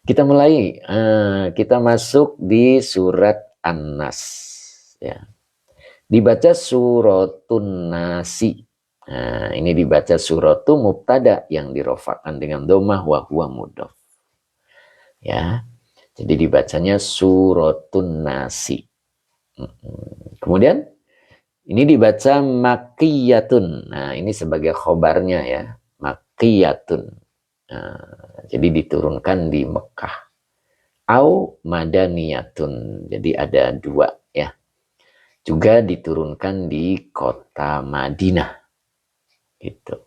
Kita mulai. Kita masuk di surat An-Nas. Ya. Dibaca suratun nasi. Nah, ini dibaca suratu mubtada yang dirofakkan dengan domah wa huwa mudhof. Ya. Jadi dibacanya suratun nasi. Kemudian ini dibaca makiyatun. Nah, ini sebagai khobarnya ya. Makiyatun. Nah, jadi diturunkan di Mekah. Au madaniyatun. Jadi ada dua ya. Juga diturunkan di kota Madinah. Gitu.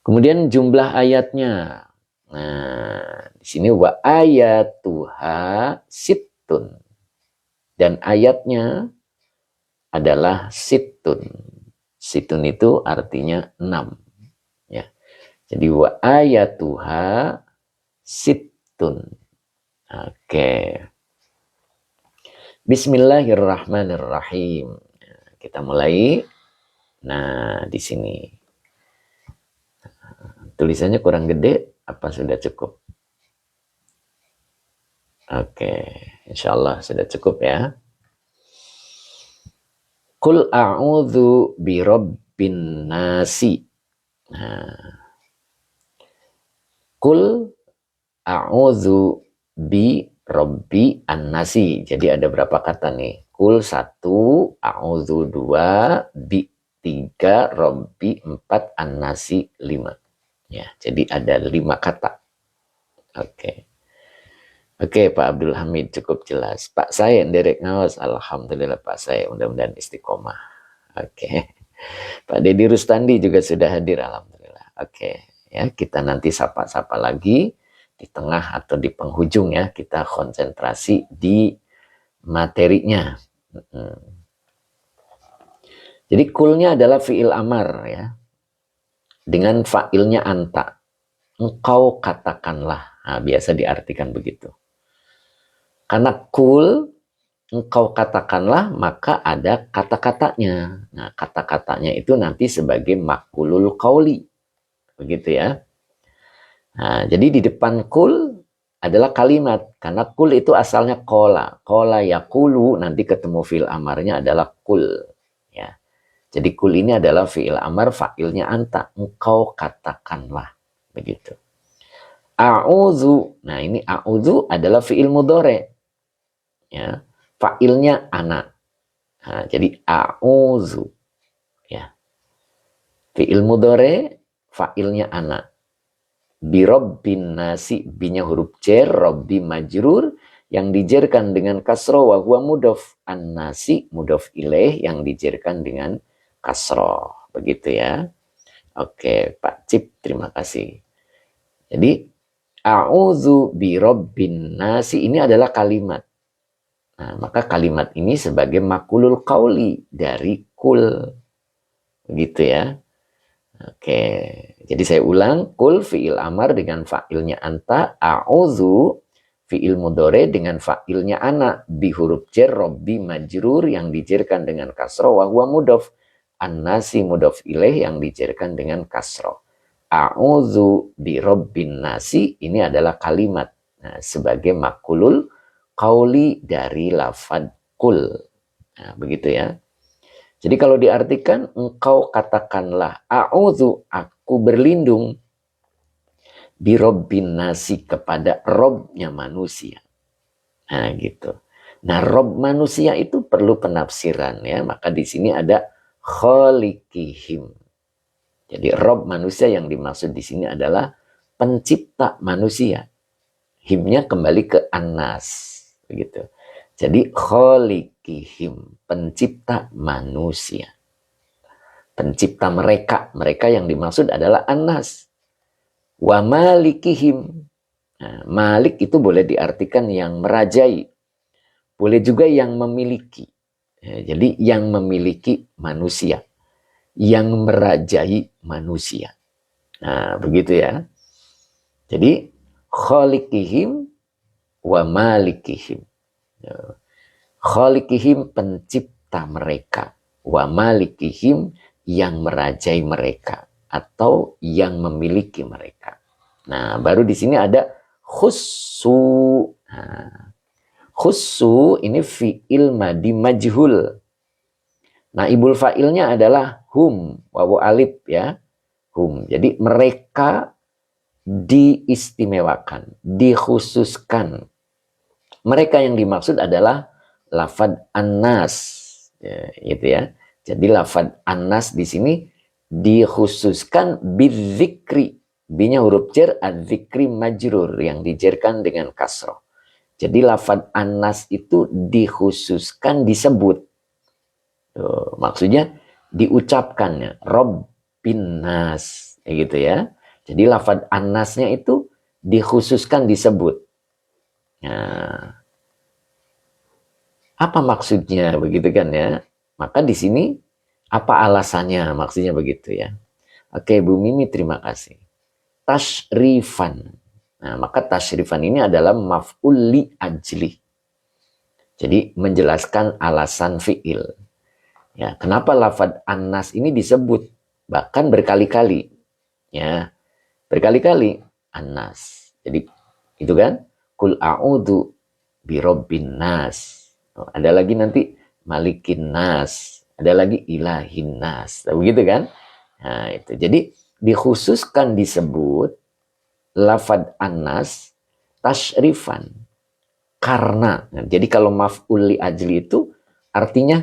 Kemudian jumlah ayatnya. Nah, di sini wa ayatuha sittun. Dan ayatnya adalah sittun. Sittun itu artinya 6. Ya. Jadi wa ayatuha sittun. Oke. Bismillahirrahmanirrahim. Kita mulai. Nah, di sini. Tulisannya kurang gede, apa sudah cukup? Oke, insya Allah sudah cukup ya. Qul a'udzu birabbin nasi. Nah, Qul a'udzu bi rabbi an-nasi. Jadi ada berapa kata nih? Qul 1, a'udzu 2, bi 3, rabbi 4, an-nasi 5. Ya, jadi ada 5 kata. Oke. Oke, Pak Abdul Hamid cukup jelas. Pak saya derek ngawas. Alhamdulillah Pak saya, mudah-mudahan istiqomah. Oke. Pak Dedi Rustandi juga sudah hadir, alhamdulillah. Oke, ya kita nanti sapa-sapa lagi di tengah atau di penghujung ya, kita konsentrasi di materinya. Jadi kulnya adalah fiil amar ya. Dengan fa'ilnya anta. Engkau katakanlah. Nah, biasa diartikan begitu. Karena kul, engkau katakanlah, maka ada kata-katanya. Nah, kata-katanya itu nanti sebagai makulul qauli. Begitu ya. Nah, jadi di depan kul adalah kalimat. Karena kul itu asalnya kola. Kola yakulu, nanti ketemu fi'il amarnya adalah kul. Ya. Jadi kul ini adalah fi'il amar, fa'ilnya anta. Engkau katakanlah. Begitu. A'udzu. Nah, ini a'udzu adalah fi'il mudhari'. Ya, fa'ilnya ana. Nah, jadi a'udzu ya. Fi'il mudhari, fa'ilnya ana. Bi rabbin nasi, binya huruf jar, rabbi majrur yang dijerkan dengan kasroh wa huwa mudhof, an-nasi mudhof ilaih yang dijerkan dengan kasroh. Begitu ya. Oke, Pak Cip, terima kasih. Jadi a'udzu bi rabbin nasi ini adalah kalimat. Nah, maka kalimat ini sebagai makulul qauli dari kul. Begitu ya. Oke. Jadi saya ulang, kul fi'il amar dengan fa'ilnya anta, a'udzu fi'il mudhari dengan fa'ilnya ana, bi huruf jar rabbi majrur yang dijerkan dengan kasroh wa huwa mudhof, an-nasi mudhof ilaih yang dijerkan dengan kasroh. A'udzu bi rabbin nasi ini adalah kalimat. Nah, sebagai makulul qauli dari lafad kul. Nah, begitu ya. Jadi kalau diartikan, engkau katakanlah, a'udzu, aku berlindung, bi rabbin nasi, kepada Robnya manusia. Nah, gitu. Nah, Rob manusia itu perlu penafsiran ya. Maka di sini ada khaliqihim. Jadi Rob manusia yang dimaksud di sini adalah pencipta manusia. Himnya kembali ke Anas. Begitu. Jadi khaliqihim, pencipta manusia. Pencipta mereka. Mereka yang dimaksud adalah Anas. Wa malikihim. Nah, malik itu boleh diartikan yang merajai. Boleh juga yang memiliki. Ya, jadi yang memiliki manusia. Yang merajai manusia. Nah, begitu ya. Jadi khaliqihim wa malikihim. Khaliqihim, pencipta mereka, wa malikihim, yang merajai mereka atau yang memiliki mereka. Nah, baru di sini ada khussu. Nah, khussu ini fi'il madi majhul. Naibul fa'ilnya adalah hum, wawu alif ya. Hum. Jadi mereka diistimewakan, dikhususkan. Mereka yang dimaksud adalah lafad annas, ya, gitu ya. Jadi lafad annas di sini dikhususkan bidzikri. B-nya huruf jar, adzikri majrur yang dijerkan dengan kasroh. Jadi lafad annas itu dikhususkan, disebut. Tuh, maksudnya diucapkannya Rabbin nas, gitu ya. Jadi lafad annasnya itu dikhususkan, disebut. Nah, apa maksudnya begitu kan ya? Maka di sini apa alasannya? Maksudnya begitu ya. Oke, Bu Mimi terima kasih. Tashrifan. Nah, maka tashrifan ini adalah maf'ul li ajli. Jadi menjelaskan alasan fi'il. Ya, kenapa lafad annas ini disebut bahkan berkali-kali? Ya, berkali-kali annas. Jadi itu kan kul a'udzu birabbin nas. Oh, ada lagi nanti malikin nas, ada lagi ilahin nas. Begitu kan? Nah, itu. Jadi dikhususkan disebut lafad annas tashrifan karena. Nah, jadi kalau maf'ul li ajli itu artinya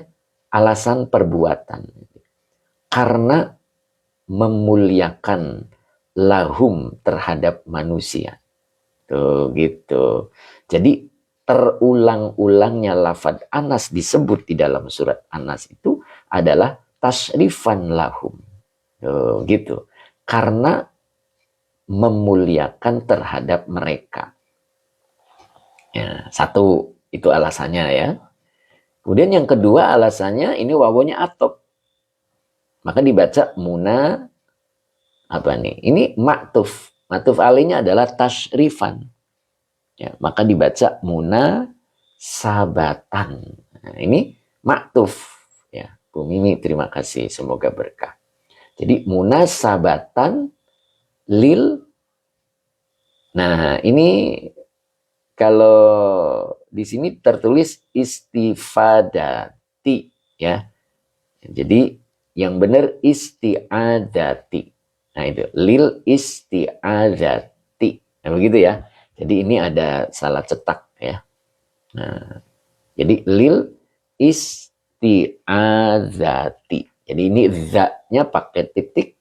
alasan perbuatan. Karena memuliakan lahum terhadap manusia. Tuh gitu. Jadi terulang-ulangnya lafad anas disebut di dalam surat Anas itu adalah tasrifan lahum. Tuh gitu. Karena memuliakan terhadap mereka. Ya, satu itu alasannya ya. Kemudian yang kedua alasannya ini wawunya atop. Maka dibaca muna apa nih? Ini maktuf. Maktuf alainya adalah tasrifan. Ya, maka dibaca muna sabatan. Nah, ini maktuf. Ya, Bu Mimi terima kasih. Semoga berkah. Jadi muna sabatan lil. Nah, ini kalau di sini tertulis istifadati ya. Jadi yang benar isti'adati. Nah itu lil isti'adati. Nah begitu ya. Jadi ini ada salah cetak ya. Nah, jadi lil isti'adati. Jadi ini za-nya pakai titik.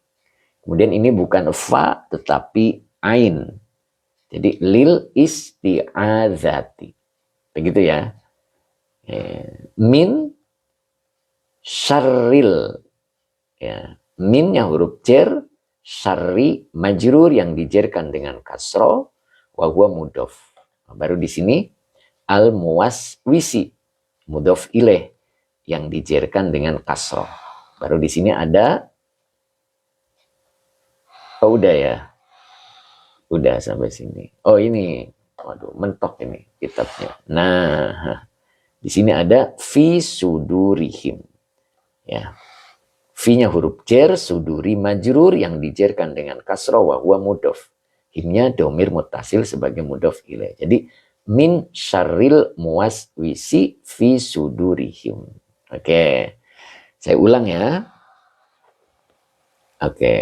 Kemudian ini bukan fa tetapi ain. Jadi lil isti'adati. Begitu ya. Min syarril. Ya. Minnya huruf jar, syarri majrur yang dijerkan dengan kasro, wa huwa mudhof. Baru di sini al muwaswisi mudhof ilaih yang dijerkan dengan kasro. Baru di sini ada oh udah ya. Udah sampai sini. Oh ini. Waduh, mentok ini kitabnya. Nah, di sini ada fi sudurihim. Ya. Fi-nya huruf jar, suduri majrur yang dijerkan dengan kasroh wa huwa mudhof. Himnya domir muttasil sebagai mudhof ilaih. Jadi min syarril muwaswisi fi sudurihim. Oke. Saya ulang ya. Oke.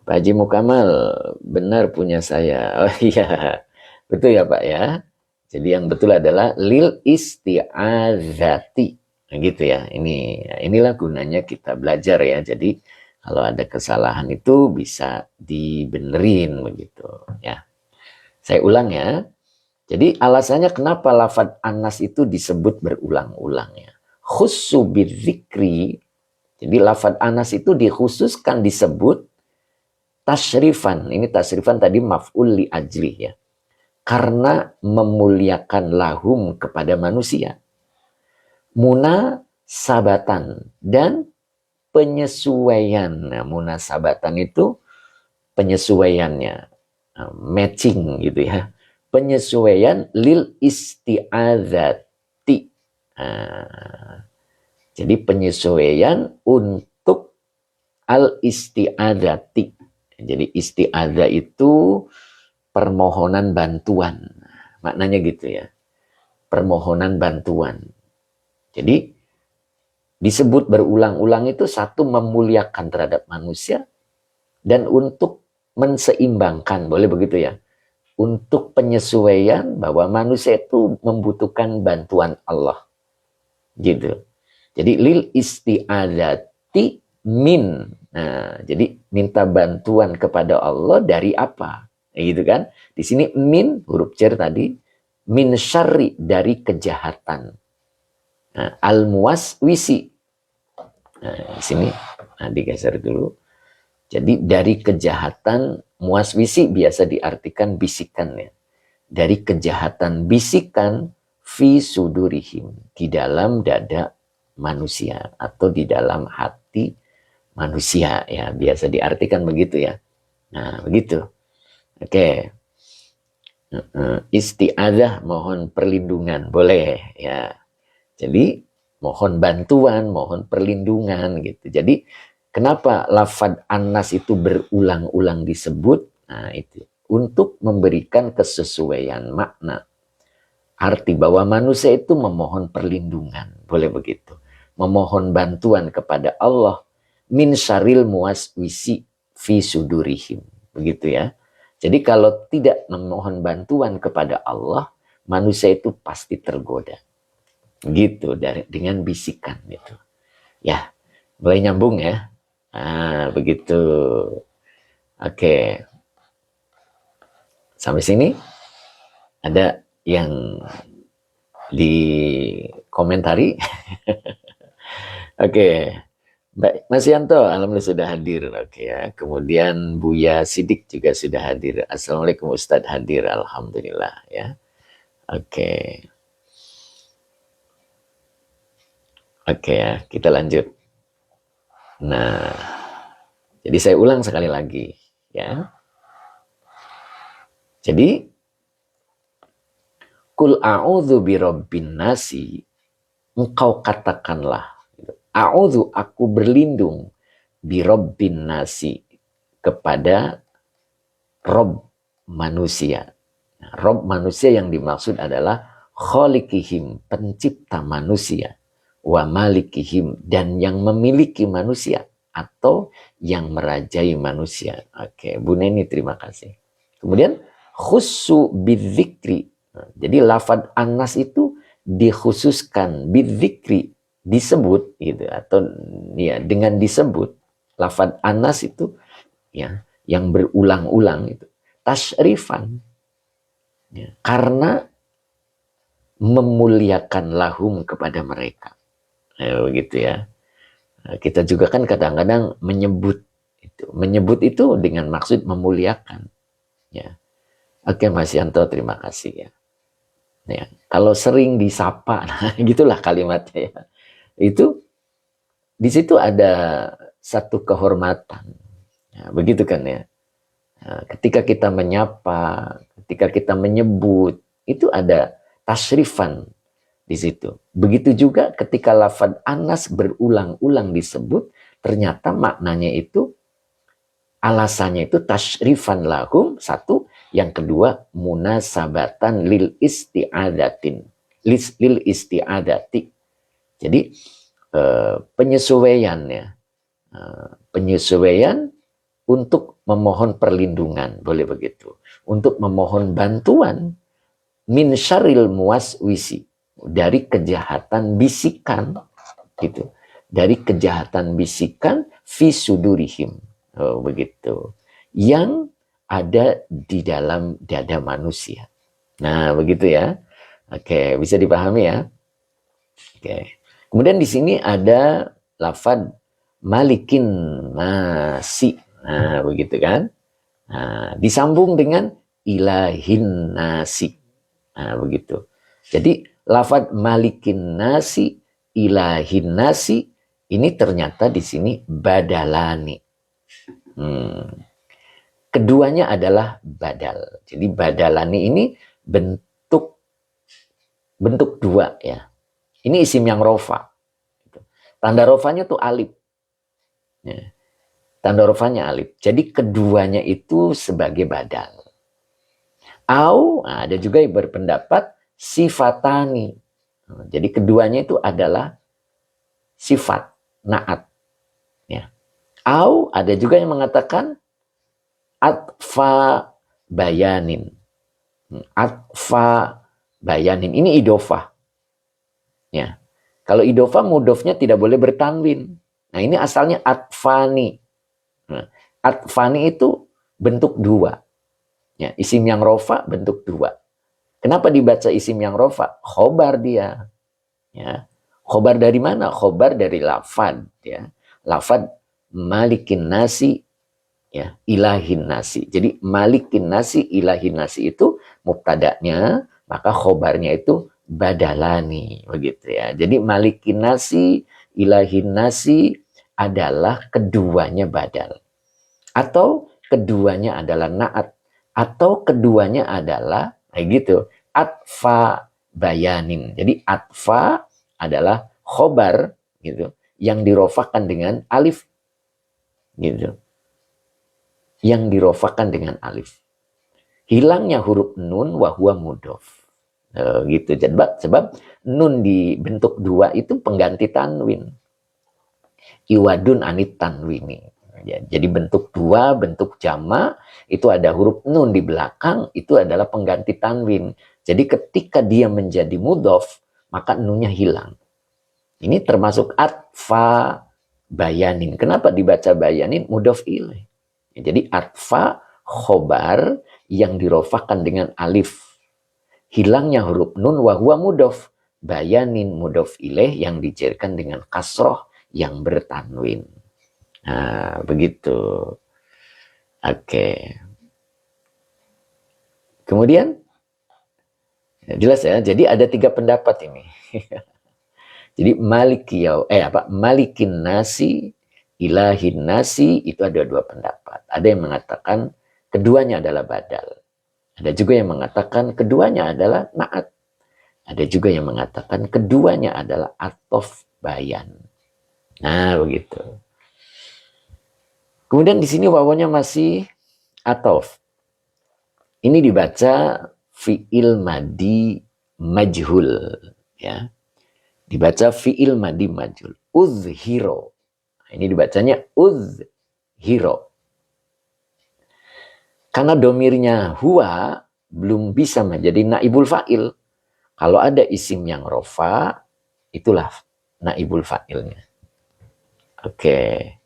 Pak Haji Mukamal, benar punya saya. Oh iya. Betul ya Pak ya. Jadi yang betul adalah lil isti'adzati. Nah, gitu ya. Inilah gunanya kita belajar ya. Jadi kalau ada kesalahan itu bisa dibenerin begitu ya. Saya ulang ya. Jadi alasannya kenapa lafad anas itu disebut berulang-ulang ya. Khussu bidzikri. Jadi lafad anas itu dikhususkan disebut tasrifan. Ini tasrifan tadi maf'ul li ajli ya. Karena memuliakan lahum kepada manusia. Muna sabatan dan penyesuaian. Nah, munasabatan itu penyesuaiannya, matching gitu ya. Penyesuaian lil isti'adzati. Jadi penyesuaian untuk al isti'adzati. Jadi isti'adzah itu permohonan bantuan. Maknanya gitu ya. Permohonan bantuan. Jadi disebut berulang-ulang itu satu memuliakan terhadap manusia dan untuk menseimbangkan, boleh begitu ya. Untuk penyesuaian bahwa manusia itu membutuhkan bantuan Allah. Gitu. Jadi lil isti'adzati min. Nah, jadi minta bantuan kepada Allah dari apa? Gitu kan? Di sini min huruf jar tadi, min syarri dari kejahatan. Nah, al muwaswisi. Nah, di sini digeser dulu. Jadi dari kejahatan muwaswisi biasa diartikan bisikan ya. Dari kejahatan bisikan fi sudurihim, di dalam dada manusia atau di dalam hati manusia ya, biasa diartikan begitu ya. Nah, begitu. Oke. Isti'adzah mohon perlindungan, boleh ya. Jadi mohon bantuan, mohon perlindungan gitu. Jadi kenapa lafad Anas itu berulang-ulang disebut? Nah, itu untuk memberikan kesesuaian makna. Arti bahwa manusia itu memohon perlindungan, boleh begitu. Memohon bantuan kepada Allah min syaril muwaswisi fi sudurihim. Begitu ya. Jadi kalau tidak memohon bantuan kepada Allah, manusia itu pasti tergoda. Gitu dengan bisikan itu. Ya, boleh nyambung ya. Ah, begitu. Oke. Sampai sini ada yang dikomentari. Oke. Mbak Mas Yanto, alhamdulillah sudah hadir. Oke ya. Kemudian Buya Sidik juga sudah hadir. Assalamualaikum Ustadz hadir. Alhamdulillah ya. Oke. Oke ya, kita lanjut. Nah, jadi saya ulang sekali lagi ya. Jadi kul a'udzu birabbin nasi, engkau katakanlah, a'udzu aku berlindung birabbin nasi kepada Rob manusia. Nah, Rob manusia yang dimaksud adalah kholikihim, pencipta manusia, wa malikihim, dan yang memiliki manusia atau yang merajai manusia. Oke, Bu Neni terima kasih. Kemudian khussu bidzikri. Jadi lafad Anas itu dikhususkan bidzikri, disebut gitu, atau ya dengan disebut lafad Anas itu ya yang berulang-ulang itu tasyrifan ya, karena memuliakan lahum kepada mereka ya, begitu ya. Nah, kita juga kan kadang-kadang menyebut itu dengan maksud memuliakan ya. Oke Mas Yanto terima kasih ya. Ya, kalau sering disapa, nah gitulah kalimatnya ya. Itu di situ ada satu kehormatan. Ya, begitu kan ya. Nah, ketika kita menyapa, ketika kita menyebut, itu ada tasrifan di situ. Begitu juga ketika lafaz Anas berulang-ulang disebut, ternyata maknanya itu, alasannya itu tasrifan lahum, satu. Yang kedua, munasabatan lil isti'adatin. Lil isti'adati. Jadi, penyesuaian ya. Penyesuaian untuk memohon perlindungan, boleh begitu. Untuk memohon bantuan min syaril muwaswisi, dari kejahatan bisikan gitu. Dari kejahatan bisikan fi sudurihim. Oh, begitu. Yang ada di dalam dada manusia. Nah, begitu ya. Oke, bisa dipahami ya. Oke. Kemudian di sini ada lafad malikin nasi. Nah, begitu kan? Nah, disambung dengan ilahin nasi. Nah, begitu. Jadi, lafad malikin nasi, ilahin nasi, ini ternyata di sini badalani. Keduanya adalah badal. Jadi badalani ini bentuk dua ya. Ini isim yang rofa. Tanda rofanya tuh alif. Ya. Tanda rofanya alif. Jadi keduanya itu sebagai badal. Ada juga yang berpendapat sifatani. Jadi keduanya itu adalah sifat, naat. Ya. Ada juga yang mengatakan atfa bayanin. Atfa bayanin. Ini idofah. Ya. Kalau idofah mudofnya tidak boleh bertanwin. Nah ini asalnya atfani. Nah, atfani itu bentuk dua. Ya, isim yang rofa bentuk dua. Kenapa dibaca isim yang rofa? Khobar dia. Ya. Khobar dari mana? Khobar dari lafad. Ya. Lafad malikin nasi, ya, ilahin nasi. Jadi malikin nasi, ilahin nasi itu mubtada'nya, maka khobarnya itu badalani. Begitu ya. Jadi malikin nasi, ilahin nasi adalah keduanya badal. Atau keduanya adalah naat. Atau keduanya adalah kayak gitu, atfa bayanin. Jadi atfa adalah khobar gitu yang dirofakan dengan alif gitu. Yang dirofakan dengan alif. Hilangnya huruf nun wahwa mudof. Gitu. Sebab nun dibentuk dua itu pengganti tanwin. Iwadun anit tanwini. Jadi bentuk dua, bentuk jama, itu ada huruf nun di belakang, itu adalah pengganti tanwin. Jadi ketika dia menjadi mudof, maka nunnya hilang. Ini termasuk atfa bayanin. Kenapa dibaca bayanin? Mudof ilaih. Jadi atfa khobar yang dirofakan dengan alif. Hilangnya huruf nun wahwa mudof. Bayanin mudof ilaih yang dicairkan dengan kasroh yang bertanwin. Nah, begitu. Oke. Kemudian, jelas ya. Jadi ada 3 pendapat ini. Jadi malikin nasi, ilahin nasi, itu ada 2 pendapat. Ada yang mengatakan keduanya adalah badal. Ada juga yang mengatakan keduanya adalah naat. Ada juga yang mengatakan keduanya adalah atof bayan. Nah, begitu. Kemudian di sini wawanya masih atof. Ini dibaca fi'il madi majhul, ya. Dibaca fi'il madi majhul. Uzhiro. Ini dibacanya uzhiro. Karena domirnya huwa belum bisa menjadi naibul fa'il. Kalau ada isim yang rofa, itulah naibul fa'ilnya. Oke.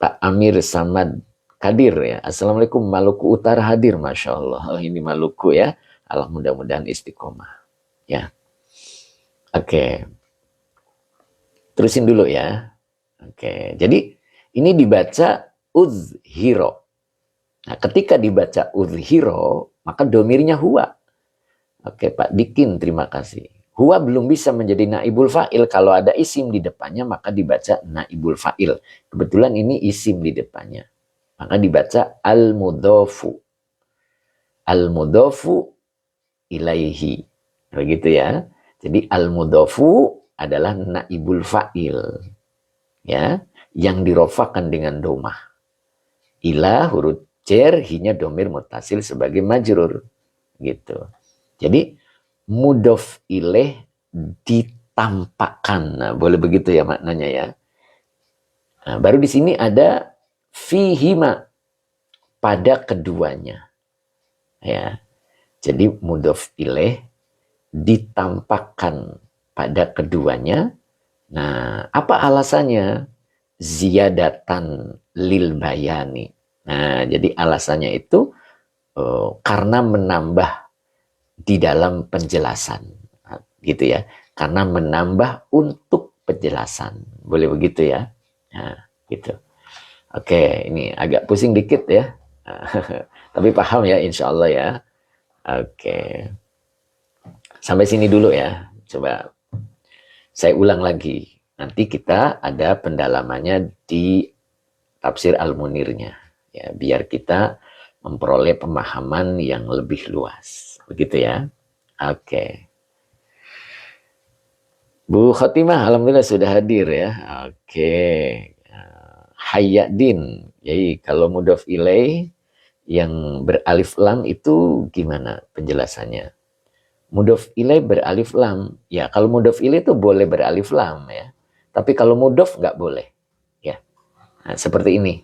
Pak Amir Samad Kadir ya. Assalamualaikum, Maluku Utara hadir, Masya Allah. Oh, ini Maluku ya. Allah mudah-mudahan istiqomah. Ya. Oke. Terusin dulu ya. Oke. Jadi ini dibaca uzhiro. Nah, ketika dibaca uzhiro, maka domirnya huwa. Oke, Pak Dikin, terima kasih. Huwa belum bisa menjadi naibul fa'il. Kalau ada isim di depannya, maka dibaca naibul fa'il. Kebetulan ini isim di depannya. Maka dibaca al-mudhofu. Al-mudhofu ilaihi. Begitu ya. Jadi al-mudhofu adalah naibul fa'il. Ya, yang dirofakan dengan domah. Ila huruf cer, hinya domir mutasil sebagai majrur. Gitu. Jadi mudhof ilaih ditampakkan. Nah, boleh begitu ya maknanya ya. Nah, baru di sini ada fihima, pada keduanya. Ya. Jadi mudhof ilaih ditampakkan pada keduanya. Nah, apa alasannya? Ziyadatan lil bayani. Nah, jadi alasannya itu karena menambah di dalam penjelasan, gitu ya. Karena menambah untuk penjelasan, boleh begitu ya. Nah, gitu. Oke, ini agak pusing dikit ya, tapi paham ya, insya Allah ya. Oke, sampai sini dulu ya. Coba saya ulang lagi. Nanti kita ada pendalamannya di tafsir Al-Munirnya, ya, biar kita memperoleh pemahaman yang lebih luas. Begitu ya. Oke. Bu Khotimah, alhamdulillah sudah hadir ya. Oke. Hayyadin. Jadi kalau mudhof ilaih yang beralif lam itu gimana penjelasannya? Mudhof ilaih beralif lam. Ya, kalau mudhof ilaih itu boleh beralif lam ya. Tapi kalau mudhof nggak boleh. Ya. Nah, seperti ini.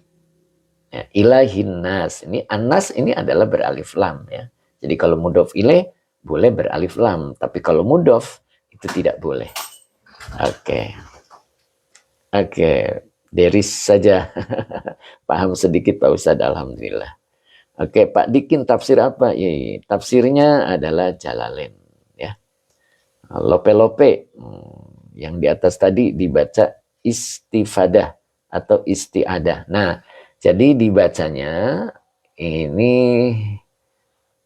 Ya, ilahin nas. Ini anas ini adalah beralif lam ya. Jadi kalau mudhof ilaih boleh beralif lam, tapi kalau mudhof itu tidak boleh. Oke. Oke, deris saja. Paham sedikit Pak Ustadz, alhamdulillah. Oke, Pak Dikin tafsir apa? Ya, tafsirnya adalah Jalalain ya. Lope-lope yang di atas tadi dibaca istifadah atau istiadah. Nah, jadi dibacanya ini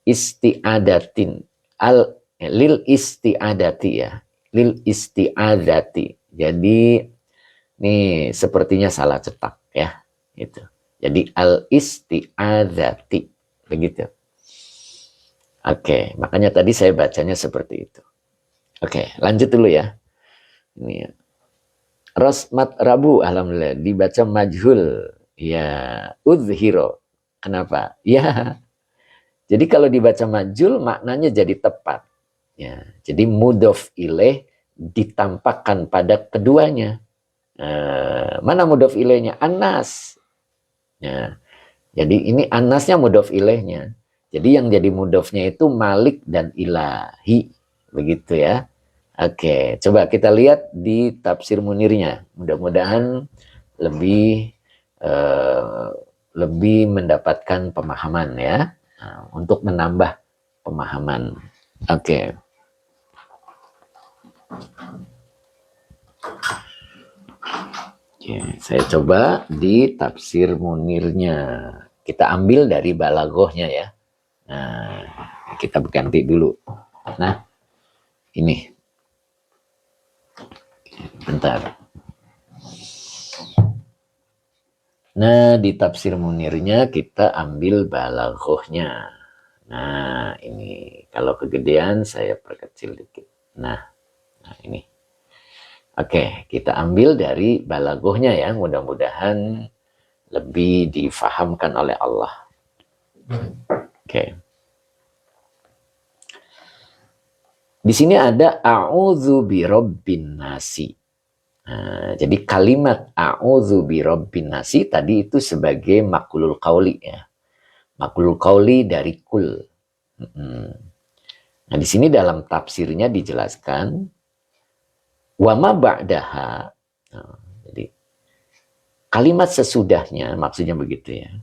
istiadatin lil istiadati ya. Lil istiadati. Jadi nih sepertinya salah cetak ya. Itu. Jadi al istiadati begitu. Oke, makanya tadi saya bacanya seperti itu. Oke, lanjut dulu ya. Ini ya. Rosmat Rabu, alhamdulillah dibaca majhul. Ya, udhiro. Kenapa? Ya. Jadi kalau dibaca majhul maknanya jadi tepat. Ya, jadi mudhof ilaih ditampakkan pada keduanya. Mana mudhof ilaihnya? Anas. Ya. Jadi ini anasnya mudhof ilaihnya. Jadi yang jadi mudhofnya itu Malik dan Ilahi. Begitu ya. Oke, coba kita lihat di tafsir Munirnya. Mudah-mudahan lebih mendapatkan pemahaman ya. Nah, untuk menambah pemahaman. Oke. Oke, saya coba di tafsir Munirnya. Kita ambil dari balaghahnya ya. Nah, kita ganti dulu. Nah, ini. Bentar. Nah, di tafsir Munirnya kita ambil balaghahnya. Nah, ini. Kalau kegedean saya perkecil dikit. Nah ini. Oke, kita ambil dari balaghahnya ya. Mudah-mudahan lebih difahamkan oleh Allah. Oke. Di sini ada a'udzu birabbin nasi. Nah, jadi kalimat a'udzu birabbin nasi tadi itu sebagai maqulul qauli ya. Maqulul qauli dari kul. Nah, di sini dalam tafsirnya dijelaskan wa ma ba'daha. Nah, jadi kalimat sesudahnya maksudnya begitu ya.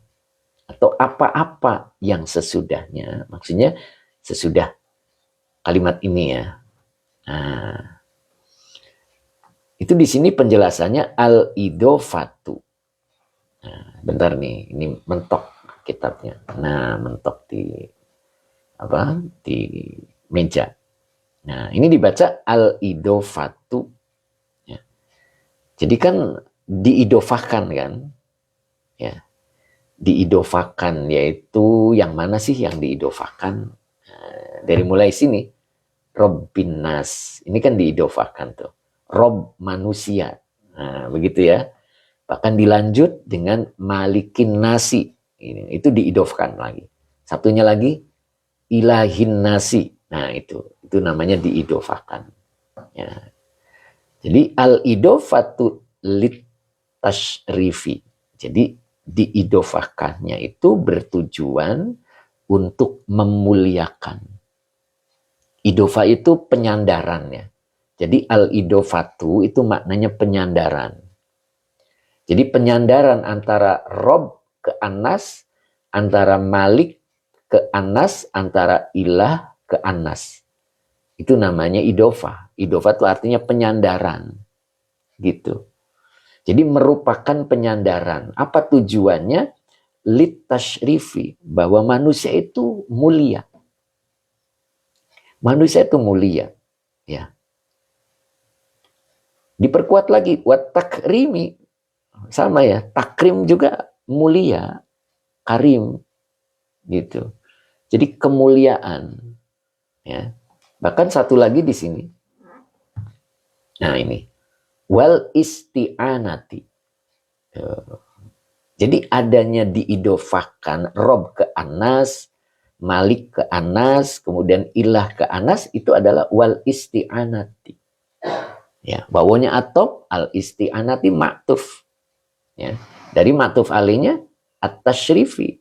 Atau apa-apa yang sesudahnya, maksudnya sesudah kalimat ini ya. Nah, itu di sini penjelasannya al-idofatu. Nah, bentar nih, ini mentok kitabnya. Nah, mentok di meja. Nah, ini dibaca al-idofatu. Ya. Jadi kan diidofahkan kan? Ya. Diidofahkan yaitu yang mana sih yang diidofahkan? Dari mulai sini Robbin Nas ini kan diidofahkan tuh Rob manusia, nah, begitu ya. Bahkan dilanjut dengan Malikin Nasi, ini itu diidofahkan lagi. Satunya lagi Ilahin Nasi, nah itu namanya diidofahkan ya. Jadi al idofatu lit tashrifi, jadi diidofahkannya itu bertujuan untuk memuliakan. Idofa itu penyandaran ya. Jadi al-idofatu itu maknanya penyandaran. Jadi penyandaran antara Rob ke Anas, antara Malik ke Anas, antara Ilah ke Anas. Itu namanya idofa. Idofa itu artinya penyandaran. Gitu. Jadi merupakan penyandaran. Apa tujuannya? Lit tashrifi, bahwa manusia itu mulia. Manusia itu mulia, ya. Diperkuat lagi, wat takrimi, sama ya, takrim juga mulia, karim, gitu. Jadi kemuliaan, ya. Bahkan satu lagi di sini. Nah ini, wal isti'anati. Jadi adanya diidofahkan Rob ke Anas, Malik ke Anas, kemudian ilah ke Anas, itu adalah wal isti'anati. Ya, bawanya atop, al isti'anati maktuf. Ya, dari maktuf alinya at-tashrifi.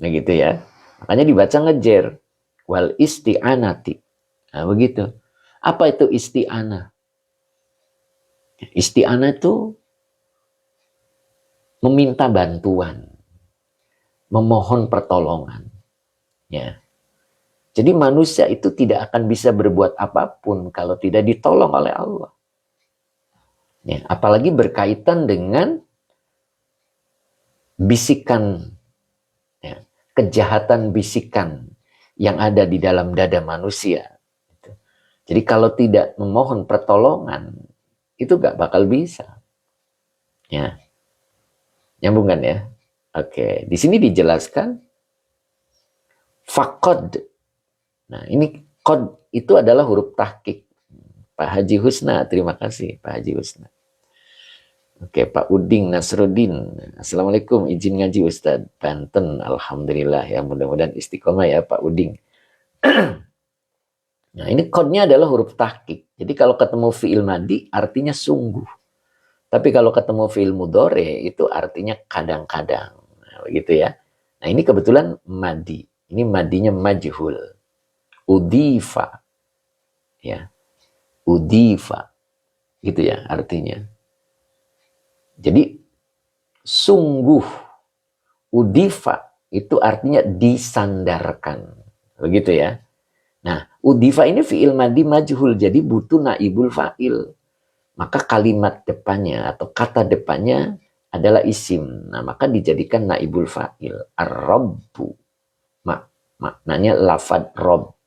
Nah gitu ya. Makanya dibaca ngejer. Wal isti'anati. Nah begitu. Apa itu isti'anah? Isti'anah itu meminta bantuan, memohon pertolongan. Ya. Jadi manusia itu tidak akan bisa berbuat apapun kalau tidak ditolong oleh Allah. Ya, apalagi berkaitan dengan bisikan, ya, kejahatan bisikan yang ada di dalam dada manusia. Jadi kalau tidak memohon pertolongan, itu gak bakal bisa. Ya, nyambung kan ya? Oke, di sini dijelaskan faqad. Nah, ini qad itu adalah huruf tahqiq. Pak Haji Husna, terima kasih Pak Haji Husna. Oke, Pak Uding Nasruddin. Assalamualaikum, izin ngaji Ustadz. Banten, alhamdulillah ya, mudah-mudahan istiqomah ya Pak Uding. Nah, ini kodnya adalah huruf tahqiq. Jadi kalau ketemu fi'il madi artinya sungguh. Tapi kalau ketemu fi'il mudhari itu artinya kadang-kadang. Nah, begitu ya. Nah, ini kebetulan madi. Ini madinya majhul. Udifa. Ya. Udifa. Gitu ya artinya. Jadi sungguh. Udifa itu artinya disandarkan. Begitu ya. Nah, udifa ini fi'il madi majhul. Jadi butuh naibul fa'il. Maka kalimat depannya atau kata depannya adalah isim. Nah, maka dijadikan naibul fa'il. Ar-rabbu. Maknanya lafad rob.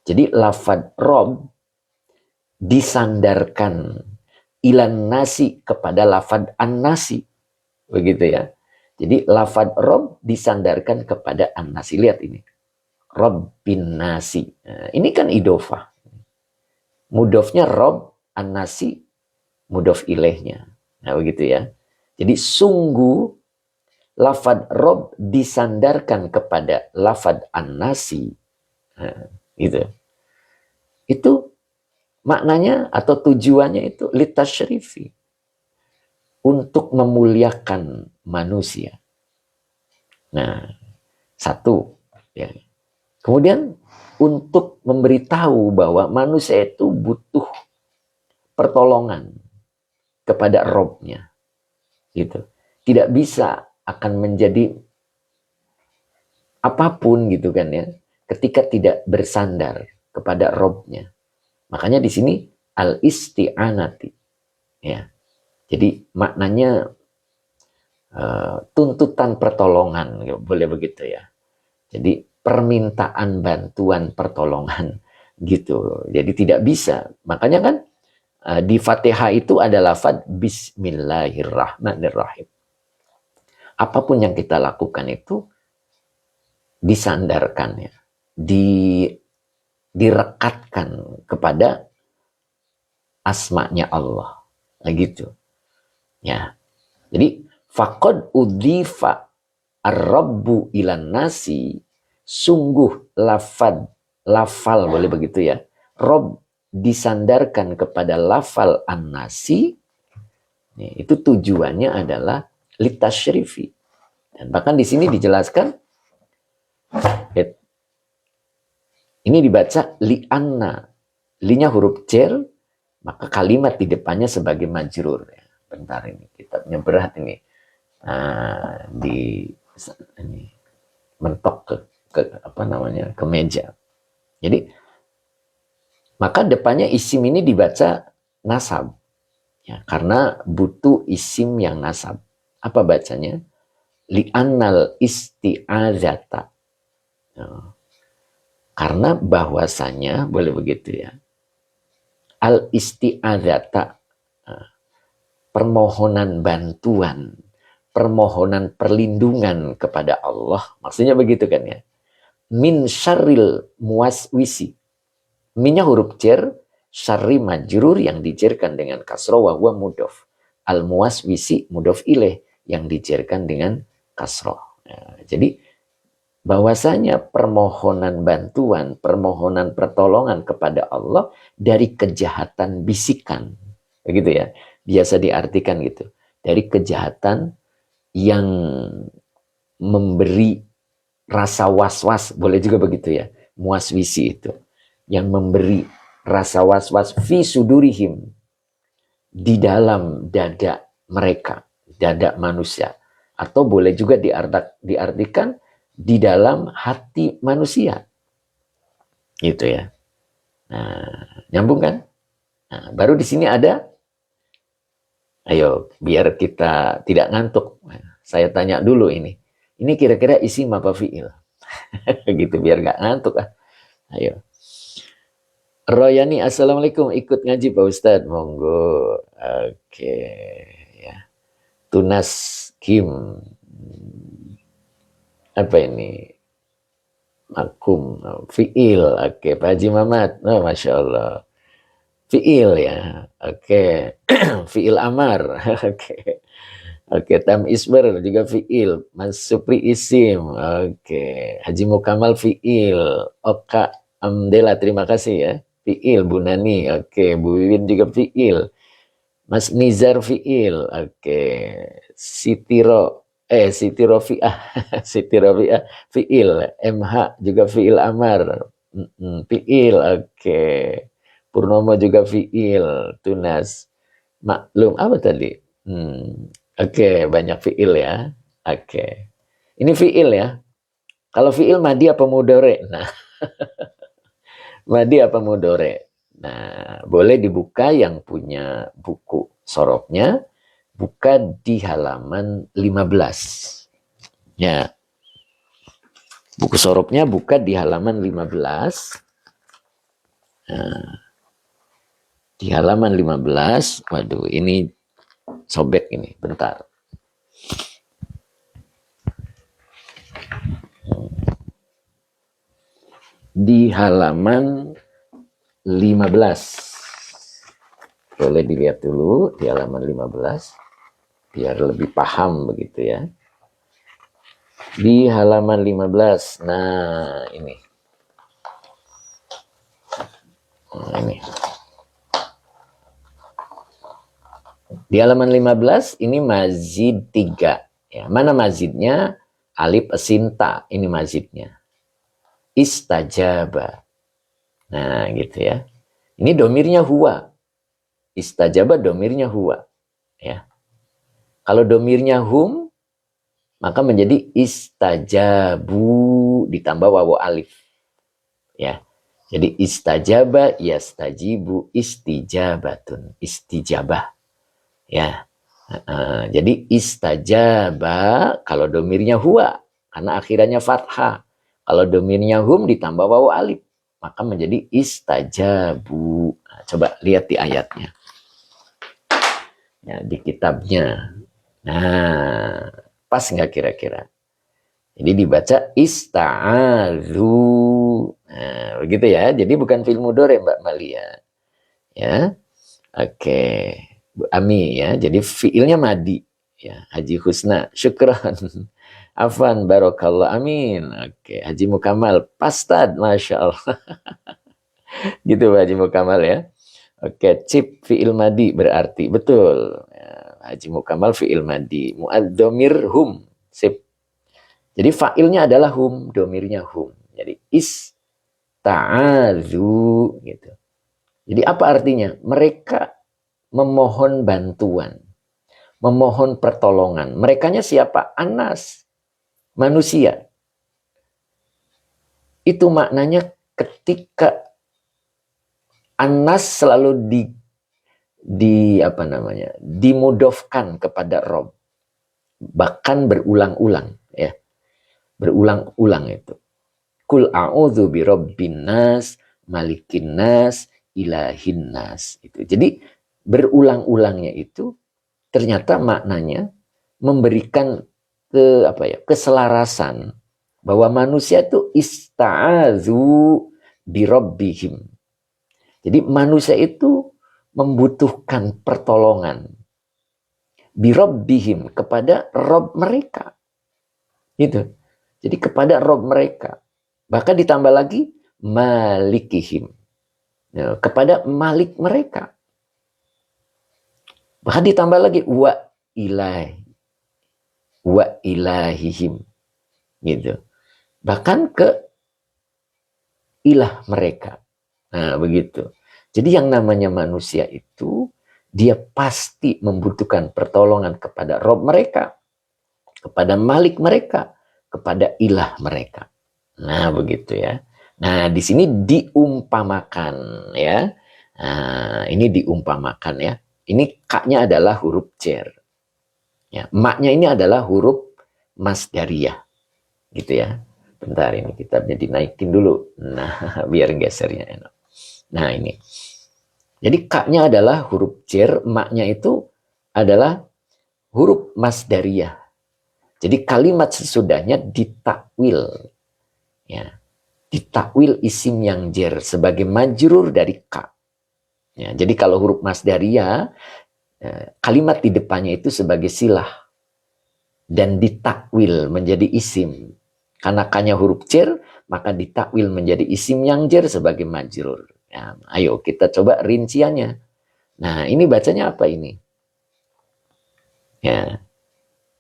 Jadi lafad rob disandarkan ilan nasi kepada lafad an-nasi. Begitu ya. Jadi lafad rob disandarkan kepada an-nasi. Lihat ini. Robbin nasi. Nah, ini kan idofah. Mudofnya rob, an-nasi, mudof ilaihnya. Nah begitu ya. Jadi sungguh lafad rob disandarkan kepada lafad an-nasi. Nah, gitu. Itu maknanya atau tujuannya itu litasyrifi. Untuk memuliakan manusia. Nah, satu. Ya. Kemudian untuk memberitahu bahwa manusia itu butuh pertolongan kepada Robnya. Gitu. Tidak bisa akan menjadi apapun gitu kan ya, ketika tidak bersandar kepada Robnya. Makanya di sini al-isti'anati. Ya. Jadi maknanya tuntutan pertolongan, boleh begitu ya. Jadi permintaan bantuan pertolongan gitu. Jadi tidak bisa. Makanya kan di Fatihah itu ada lafaz Bismillahirrahmanirrahim. Apapun yang kita lakukan itu disandarkan ya, direkatkan kepada asma'nya Allah. Nah, gitu. Ya. Jadi faqad udhifa ar-rabbu ilan nasi, sungguh lafal boleh begitu ya. Rob disandarkan kepada lafal an-nasi, itu tujuannya adalah litasyrifi. Dan bahkan di sini dijelaskan, ini dibaca li'anna, linya huruf jar, maka kalimat di depannya sebagai majrur. Bentar ini, kitabnya berat ini. Nah, ini mentok ke apa namanya, ke meja. Jadi maka depannya isim ini dibaca nasab ya, karena butuh isim yang nasab. Apa bacanya? Li'annal isti'adzata ya. Karena bahwasanya boleh begitu ya, al isti'adzata, permohonan bantuan, permohonan perlindungan kepada Allah, maksudnya begitu kan ya, min syarril muwaswisi. Minnya huruf jar, syarri majrur yang dijerkan dengan kasroh wa huwa mudof. Al muwaswisi mudof ilaih. yang dijerkan dengan kasroh. Ya, jadi bahwasanya permohonan bantuan, permohonan pertolongan kepada Allah dari kejahatan bisikan, begitu ya, biasa diartikan gitu, dari kejahatan yang memberi rasa was-was, boleh juga begitu ya, muaswisi itu, yang memberi rasa was-was fi sudurihim, di dalam dada mereka, dada manusia, atau boleh juga diartikan di dalam hati manusia, gitu ya. Nah, nyambung kan? Nah, baru di sini ada, ayo biar kita tidak ngantuk, saya tanya dulu ini kira-kira isim apa fiil? Gitu biar nggak ngantuk ah. Ayo. Royani, assalamualaikum, ikut ngaji Pak Ustadz, monggo. Oke, ya. Tunas Kim, apa ini? Makum, fiil. Oke, Pak Haji Mamat, oh, masya Allah. Fiil ya, oke. Fiil amar, oke. Oke, Tam Isber juga fiil. Mas Supri isim, oke. Haji Mukamal fiil. Oka Amdela, terima kasih ya. Fiil, Bu Nani, oke. Bu Wiwin juga fiil. Mas Nizar fiil, oke. Siti Rofiah, Siti Rofiah fiil. MH juga fiil amar. Fiil, oke. Purnomo juga fiil. Tunas. Maklum, apa tadi? Oke, banyak fiil ya. Oke. Ini fiil ya. Kalau fiil madi apa mudore? Nah, madi apa mudore? Nah, boleh dibuka yang punya buku sorobnya, buka di halaman 15. Ya. Buku sorobnya buka di halaman 15. Nah, di halaman 15, waduh, ini sobek ini, bentar. Di halaman 15. Boleh dilihat dulu di halaman 15 biar lebih paham begitu ya. Di halaman 15. Nah, ini. Nah, ini. Di halaman 15 ini mazid 3 ya. Mana mazidnya? Alif asinta, ini mazidnya. Istajaba. Nah, gitu ya. Ini domirnya huwa. Istajaba domirnya huwa. Ya. Kalau domirnya hum, maka menjadi istajabu ditambah wawu alif. Ya. Jadi istajaba yastajibu istijabatun. Istijabah. Ya. Jadi istajaba kalau domirnya huwa karena akhirannya fathah. Kalau domirnya hum ditambah wawu alif, maka menjadi istajabu. Nah, coba lihat di ayatnya. Ya, di kitabnya. Nah, pas nggak kira-kira? Jadi dibaca ista'adzu. Nah, begitu ya. Jadi bukan fi'il mudhari Mbak Malia. Ya. Oke. Bu Ami ya. Jadi fi'ilnya madi. Ya, Haji Husna. Syukran. Afan barakallah. Amin. Oke, Haji Mukamal. Pastad, Masya Allah. Gitu Pak Haji Mukamal ya. Oke, cip fi'il madi berarti. Betul. Ya, Haji Mukamal fi'il madi. Mu'ad-domir hum. Sip. Jadi fa'ilnya adalah hum. Domirnya hum. Jadi ista'adzu. Gitu. Jadi apa artinya? Mereka memohon bantuan. Memohon pertolongan. Merekanya siapa? Anas. Manusia. Itu maknanya ketika Anas selalu dimudofkan kepada Rob, bahkan berulang-ulang ya, berulang-ulang itu. Kul a'udzu birabbin nas, malikin nas, ilahin nas. Itu. Jadi berulang-ulangnya itu ternyata maknanya memberikan keselarasan bahwa manusia itu ista'adzu birabbihim. Jadi manusia itu membutuhkan pertolongan. Birabbihim, kepada Rob mereka. Gitu. Jadi kepada Rob mereka. Bahkan ditambah lagi malikihim. Ya, kepada malik mereka. Bahkan ditambah lagi wa ilahihim. Gitu. Bahkan ke ilah mereka. Nah, begitu. Jadi yang namanya manusia itu, dia pasti membutuhkan pertolongan kepada Rob mereka, kepada malik mereka, kepada ilah mereka. Nah, begitu ya. Nah, di sini diumpamakan ya. Nah, ini diumpamakan ya. Ini kaknya adalah huruf cer. Ya, maknya ini adalah huruf masdariyah. Gitu ya. Bentar, ini kitabnya dinaikin dulu. Nah, biar gesernya enak. Nah, ini. Jadi kaknya adalah huruf cer, maknya itu adalah huruf masdariyah. Jadi kalimat sesudahnya ditakwil. Ya. Ditakwil isim yang jer sebagai majrur dari ka. Ya, jadi kalau huruf masdariyah, kalimat di depannya itu sebagai silah. Dan ditakwil menjadi isim. Karena kanya huruf cer, maka ditakwil menjadi isim yang jer sebagai majrur. Ya, ayo kita coba rinciannya. Nah, ini bacanya apa ini? Ya,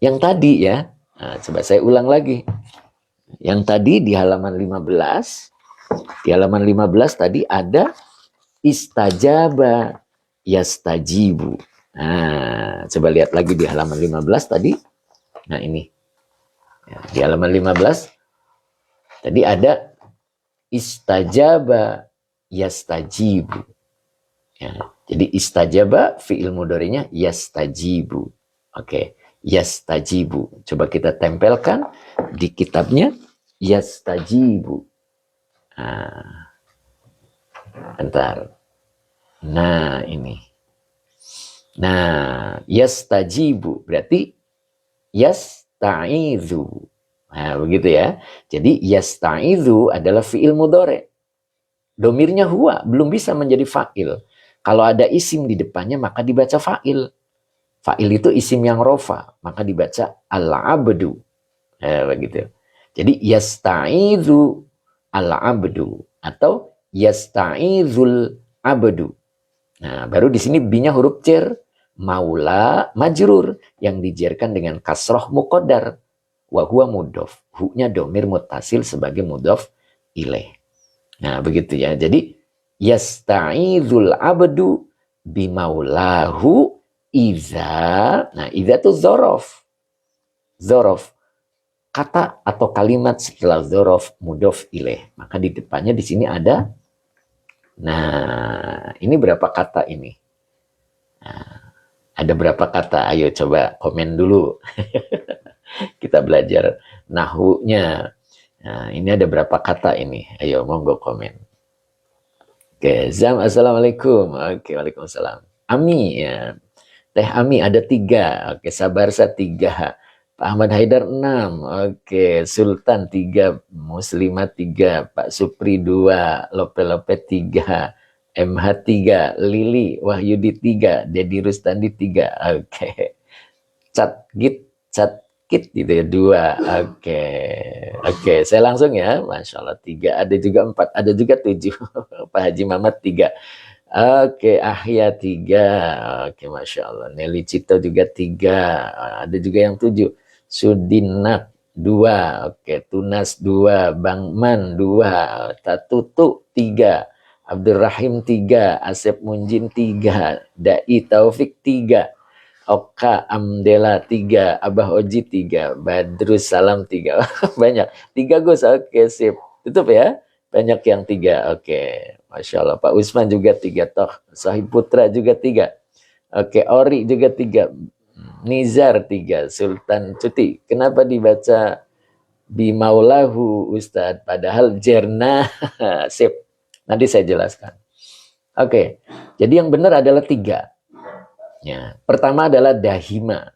yang tadi ya. Nah, coba saya ulang lagi. Yang tadi di halaman 15, tadi ada istajaba yastajibu. Nah, coba lihat lagi di halaman 15 tadi. Nah, ini. Ya, di halaman 15 tadi ada istajaba yastajibu. Ya, jadi istajaba fi'il mudhari'nya yastajibu. Oke, yastajibu. Coba kita tempelkan di kitabnya yastajibu. Nah, bentar. Nah, ini. Nah, yastajibu berarti yasta'idzu. Nah, begitu ya. Jadi yasta'idzu adalah fi'il mudhari'. Domirnya huwa, belum bisa menjadi fa'il. Kalau ada isim di depannya maka dibaca fa'il. Fa'il itu isim yang rofa, maka dibaca al-abdu. Begitu. Jadi yasta'idzu al-abdu atau yasta'idzul abdu. Nah, baru di sini binya huruf cer, maula majrur yang dijerkan dengan kasroh muqaddar. Wa huwa mudhof. Hu-nya domir mutasil sebagai mudhof ilaih. Nah, begitu ya. Jadi yasta'idzul abdu bimaulahu iza. Nah, iza itu zorof. Zorof. Kata atau kalimat setelah zorof mudhof ilaih. Maka di depannya di sini ada. Nah, ini berapa kata ini? Nah, ada berapa kata? Ayo coba komen dulu. Kita belajar nahunya. Nah, ini ada berapa kata ini? Ayo, monggo komen. Oke, Zam, assalamualaikum. Oke, waalaikumsalam. Ami, ya. Teh Ami ada 3. Oke, Sabarsa 3. Pak Ahmad Haidar 6. Oke, Sultan 3. Muslimah 3. Pak Supri 2. Lope-Lope 3. MH 3. Lili Wahyudi 3. Dedi Rustandi 3. Oke. Cat Kit gitu ya 2. Oke, saya langsung ya. Masya Allah 3. Ada juga 4. Ada juga 7. Pak Haji Mamat 3. Oke, Ahya 3. Oke, Masya Allah. Nelly Cito juga 3. Ada juga yang 7. Sudinak 2. Oke, Tunas 2. Bang Man 2. Tatutu 3. Abdurrahim 3. Asep Munjin 3. Dai Taufik 3. Oka Amdela 3. Abah Oji 3. Badrus Salam 3. Banyak. 3 Gus. Oke, sip. Tutup ya. Banyak yang 3. Oke. Masya Allah. Pak Usman juga 3. Toh Sahib Putra juga 3. Oke. Ori juga 3. Nizar 3. Sultan Cuti. Kenapa dibaca Bimaulahu Ustadz? Padahal jerna. Sip. Nanti saya jelaskan. Oke. Jadi yang benar adalah 3. Ya. Pertama adalah dahima.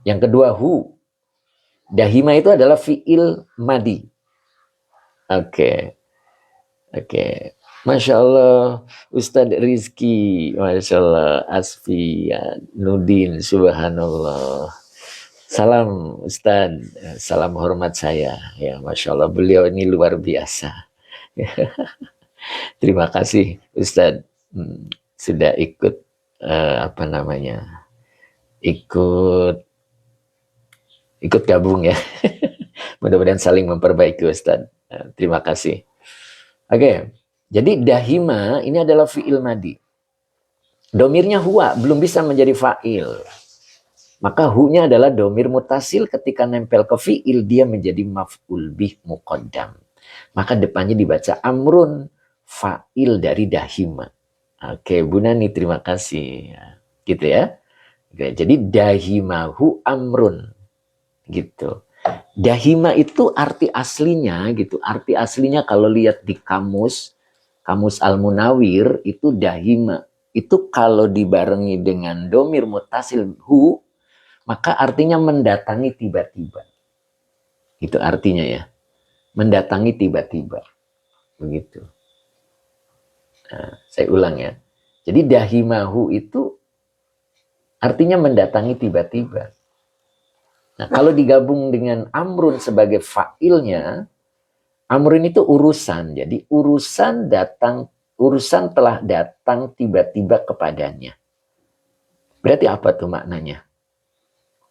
Yang kedua hu. Dahima itu adalah fi'il madi. Oke. Masya Allah, Ustadz Rizky, Masya Allah, Asfi, ya, Nudin, Subhanallah. Salam Ustadz, salam hormat saya. Ya, Masya Allah, beliau ini luar biasa. Terima kasih Ustadz, sudah ikut, apa namanya, ikut ikut gabung ya. Mudah-mudahan saling memperbaiki Ustadz. Terima kasih. Oke, jadi dahima ini adalah fi'il madi. Domirnya huwa, belum bisa menjadi fa'il. Maka hu-nya adalah domir mutasil, ketika nempel ke fi'il, dia menjadi maf'ul bih muqaddam. Maka depannya dibaca amrun, fa'il dari dahima. Oke, Bu Nani, terima kasih. Gitu ya. Oke, jadi dahimahu amrun. Gitu. Dahima itu arti aslinya gitu. Arti aslinya kalau lihat di kamus Al-Munawir itu dahima. Itu kalau dibarengi dengan domir mutasil hu, maka artinya mendatangi tiba-tiba. Itu artinya ya. Mendatangi tiba-tiba. Begitu. Nah, saya ulang ya. Jadi dahimahu itu artinya mendatangi tiba-tiba. Nah, kalau digabung dengan amrun sebagai fa'ilnya, amrun itu urusan. Jadi urusan telah datang tiba-tiba kepadanya. Berarti apa tuh maknanya?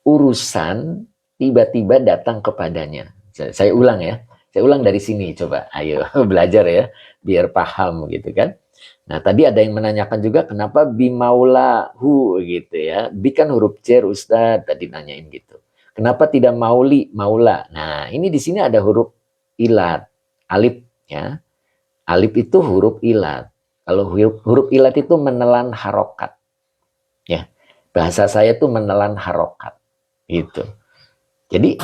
Urusan tiba-tiba datang kepadanya. Saya ulang ya. Saya ulang dari sini coba. Ayo belajar ya biar paham gitu kan. Nah, tadi ada yang menanyakan juga kenapa bimaulahu gitu ya. Bi kan huruf jar Ustaz, tadi nanyain gitu. Kenapa tidak mauli, maula? Nah, ini di sini ada huruf ilat, alif ya. Alif itu huruf ilat. Kalau huruf ilat itu menelan harokat. Ya. Bahasa saya tuh menelan harokat. Gitu. Jadi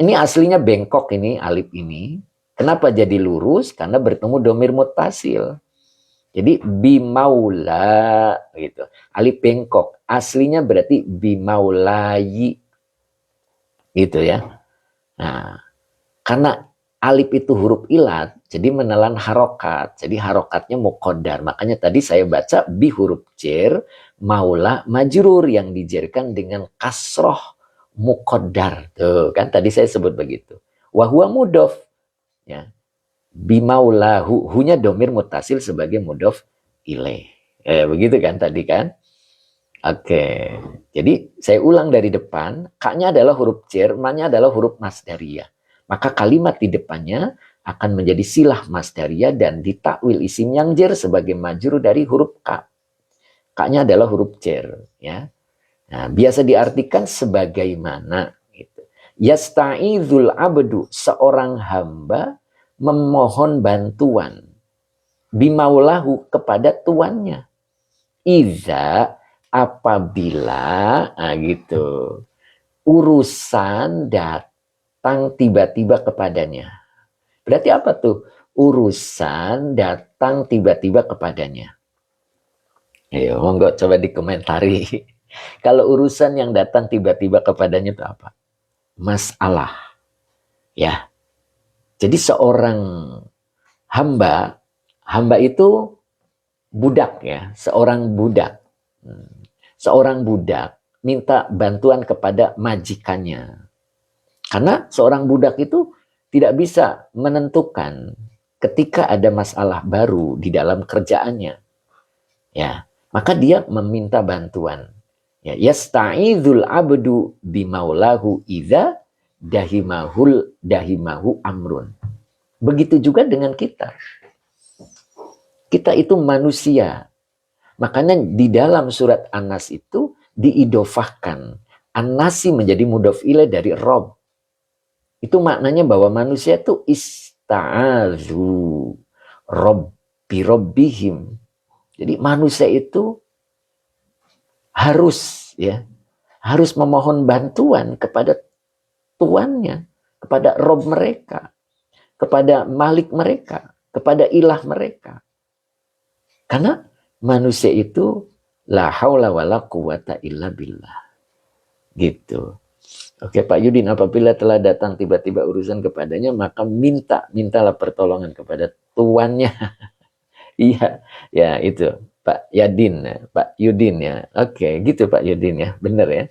ini aslinya bengkok ini alif ini. Kenapa jadi lurus? Karena bertemu domir mutasil. Jadi bimaula gitu. Alif bengkok. Aslinya berarti bimaulayi. Gitu ya. Nah, karena alif itu huruf ilat, jadi menelan harokat. Jadi harokatnya muqaddar. Makanya tadi saya baca bi huruf jar, maula majrur yang dijerkan dengan kasroh muqaddar. Tuh kan tadi saya sebut begitu. Wahwa mudof. Ya. Bimaula hu-nya domir mutasil sebagai mudof ilaih. Begitu kan tadi kan? Oke, jadi saya ulang dari depan, K-nya adalah huruf jar, Ma-nya adalah huruf masdariyah. Maka kalimat di depannya akan menjadi silah masdariyah dan ditakwil isim yang jar sebagai majrur dari huruf K. K-nya adalah huruf jar. Ya. Nah, biasa diartikan sebagaimana. Gitu. Yasta'idhul abdu, seorang hamba memohon bantuan. Bimaulahu, kepada tuannya. Iza, apabila gitu urusan datang tiba-tiba kepadanya. Berarti apa tuh? Urusan datang tiba-tiba kepadanya. Ayo, monggo coba dikomentari. Kalau urusan yang datang tiba-tiba kepadanya itu apa? Masalah. Ya. Jadi seorang hamba itu budak ya, seorang budak. Seorang budak minta bantuan kepada majikannya. Karena seorang budak itu tidak bisa menentukan ketika ada masalah baru di dalam kerjaannya. Ya, maka dia meminta bantuan. Ya, yasta'idhul abdu bimaulahu idza dahimahu amrun. Begitu juga dengan kita. Kita itu manusia. Makanya di dalam surat An-Nas itu diidofahkan. An-Nasi menjadi mudhof ilaih dari Rob. Itu maknanya bahwa manusia itu ista'adhu Robbi Robbihim. Jadi manusia itu harus memohon bantuan kepada tuannya, kepada Rob mereka, kepada Malik mereka, kepada ilah mereka. Karena manusia itu la haula wala quwata illa billah. Gitu. Oke Pak Yudin, apabila telah datang tiba-tiba urusan kepadanya, maka mintalah pertolongan kepada tuannya. Iya, ya itu Pak Yadin, ya. Pak Yudin ya. Oke, gitu Pak Yudin ya, bener ya.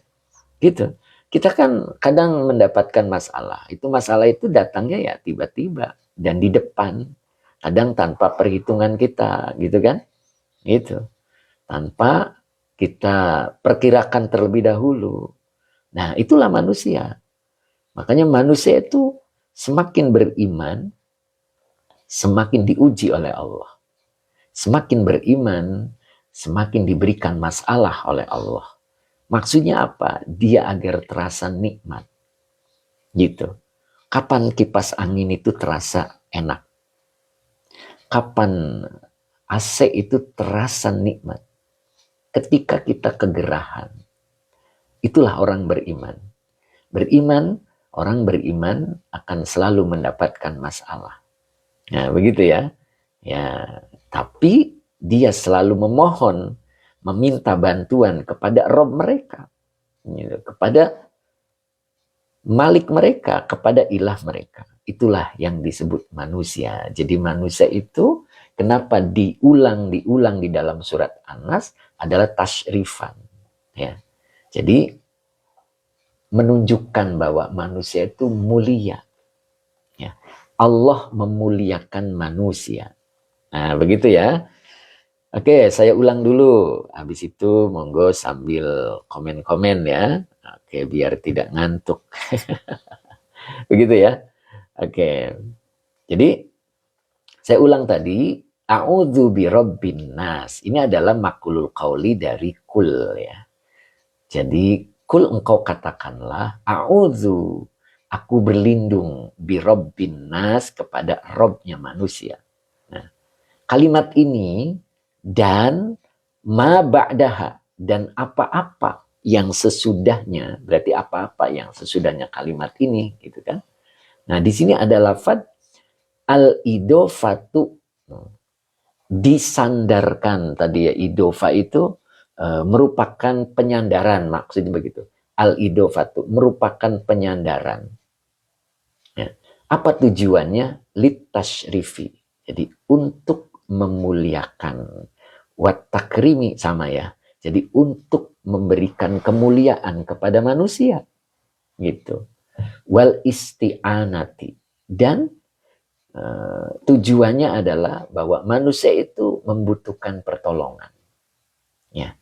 Gitu. Kita kan kadang mendapatkan masalah. Itu masalah itu datangnya ya tiba-tiba dan di depan. Kadang tanpa perhitungan kita, gitu kan? Gitu. Tanpa kita perkirakan terlebih dahulu. Nah, itulah manusia. Makanya manusia itu semakin beriman, semakin diuji oleh Allah. Semakin beriman, semakin diberikan masalah oleh Allah. Maksudnya apa? Dia agar terasa nikmat. Gitu. Kapan kipas angin itu terasa enak? Kapan AC itu terasa nikmat? Ketika kita kegerahan. Itulah orang beriman. Beriman, orang beriman akan selalu mendapatkan masalah. Nah, begitu ya. Ya, tapi dia selalu memohon, meminta bantuan kepada Rob mereka, gitu, kepada Malik mereka, kepada ilah mereka. Itulah yang disebut manusia. Jadi manusia itu kenapa diulang di dalam surat An-Nas adalah tasyrifan. Ya. Jadi menunjukkan bahwa manusia itu mulia. Ya. Allah memuliakan manusia. Nah, begitu ya. Oke, saya ulang dulu. Habis itu monggo sambil komen-komen ya. Oke, biar tidak ngantuk. Begitu ya. Oke. Jadi saya ulang tadi, a'udzu birabbin nas. Ini adalah makulul qauli dari kul ya. Jadi kul engkau katakanlah, a'udzu, aku berlindung birabbin nas kepada Robnya manusia. Nah, kalimat ini dan ma ba'daha dan apa-apa yang sesudahnya, berarti apa-apa yang sesudahnya kalimat ini gitu kan. Nah, di sini ada lafaz al-idofatu, disandarkan tadi ya. Idofa itu merupakan penyandaran, maksudnya begitu. Al-idofatu merupakan penyandaran. Ya. Apa tujuannya? Litasrifi. Jadi untuk memuliakan. Wat takrimi sama ya. Jadi untuk memberikan kemuliaan kepada manusia. Gitu. Wal isti'anati. Dan tujuannya adalah bahwa manusia itu membutuhkan pertolongan. Ya.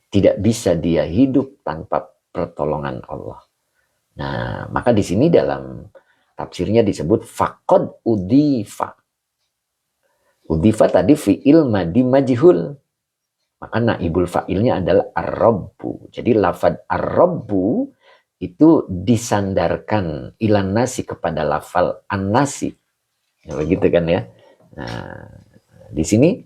Tidak bisa dia hidup tanpa pertolongan Allah. Nah, maka di sini dalam tafsirnya disebut faqad udifa. Udifa tadi fi'il madi majhul. Maka naibul fa'ilnya adalah ar-rabbu. Jadi lafad ar-rabbu itu disandarkan ilan nasi kepada lafal an-nasi. Ya, begitu kan ya. Nah, di sini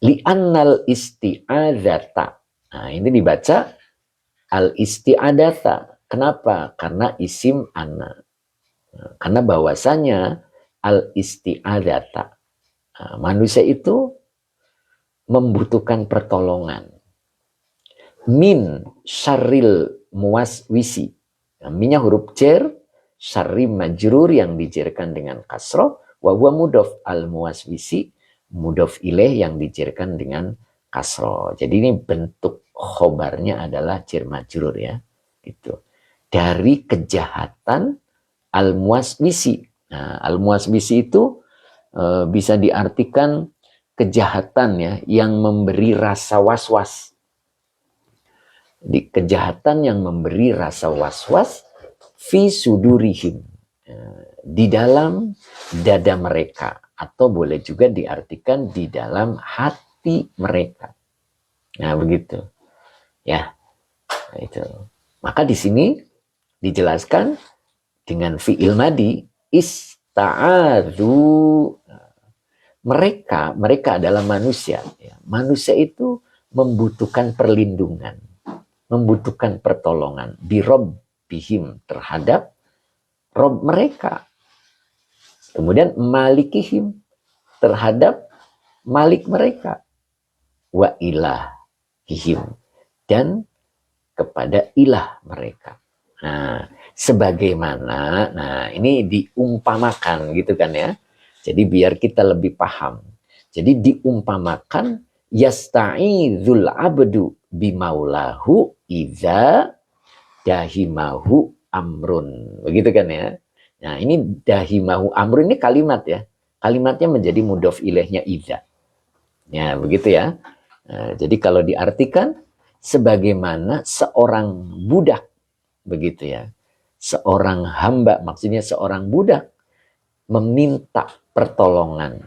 li'annal isti'adzata. Nah, ini dibaca al-isti'adzata. Kenapa? Karena isim ana. Karena bahwasanya al-isti'adzata. Nah, manusia itu membutuhkan pertolongan. Min syarril muwaswisi. Nah, minnya huruf jar, syarri majrur yang dijerkan dengan kasroh, wa huwa mudhof al muwaswisi, mudhof ilaih yang dijerkan dengan kasroh. Jadi ini bentuk khobarnya adalah jar majrur ya. Gitu. Dari kejahatan al muwaswisi. Nah, al muwaswisi itu bisa diartikan kejahatan ya, yang memberi rasa was-was. Di kejahatan yang memberi rasa was-was fi sudurihim, di dalam dada mereka, atau boleh juga diartikan di dalam hati mereka. Nah, begitu. Ya. Nah, itu. Maka di sini dijelaskan dengan fi'il madi ista'adzu. Mereka adalah manusia. Manusia itu membutuhkan perlindungan, membutuhkan pertolongan bi rabbihim, terhadap Rob mereka. Kemudian malikihim, terhadap malik mereka. Wa ilahihim, dan kepada ilah mereka. Nah, sebagaimana, nah ini diumpamakan gitu kan ya. Jadi biar kita lebih paham. Jadi diumpamakan yasta'idul abdu bimaulahu idza dahimahu amrun. Begitu kan ya. Nah ini dahimahu amrun ini kalimat ya. Kalimatnya menjadi mudhof ilaihnya idza. Ya begitu ya. Nah, jadi kalau diartikan sebagaimana seorang budak. Begitu ya. Seorang hamba, maksudnya seorang budak meminta pertolongan,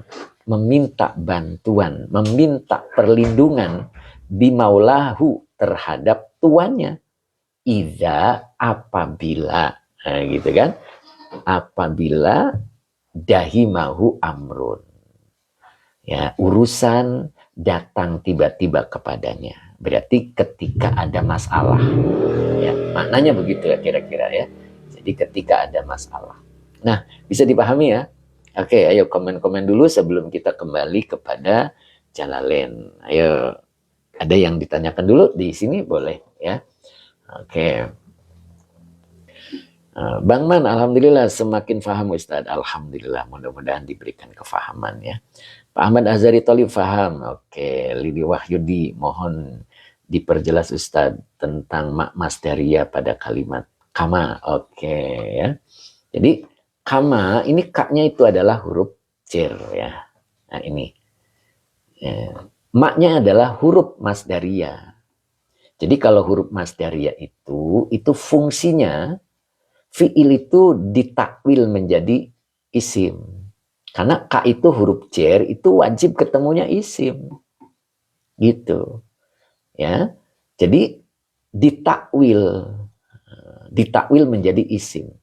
meminta bantuan, meminta perlindungan bimaulahu terhadap tuannya. Iza apabila, nah gitu kan, apabila dahimahu amrun, ya urusan datang tiba-tiba kepadanya. Berarti ketika ada masalah, ya maknanya begitu ya kira-kira ya. Jadi ketika ada masalah. Nah, bisa dipahami ya. Oke, ayo komen-komen dulu sebelum kita kembali kepada Jalalain. Ayo, ada yang ditanyakan dulu di sini boleh ya. Oke. Bang Man, alhamdulillah semakin paham Ustadz. Alhamdulillah, mudah-mudahan diberikan kefahaman ya. Pak Ahmad Azhari Tholib paham. Oke, Lili Wahyudi, mohon diperjelas Ustadz tentang mak masdaria pada kalimat kama. Oke ya. Jadi kama ini kaknya itu adalah huruf cer ya. Nah ini ya. Maknya adalah huruf masdaria. Jadi kalau huruf masdaria itu fungsinya fiil itu ditakwil menjadi isim. Karena ka itu huruf cer itu wajib ketemunya isim. Gitu. Ya. Jadi ditakwil menjadi isim.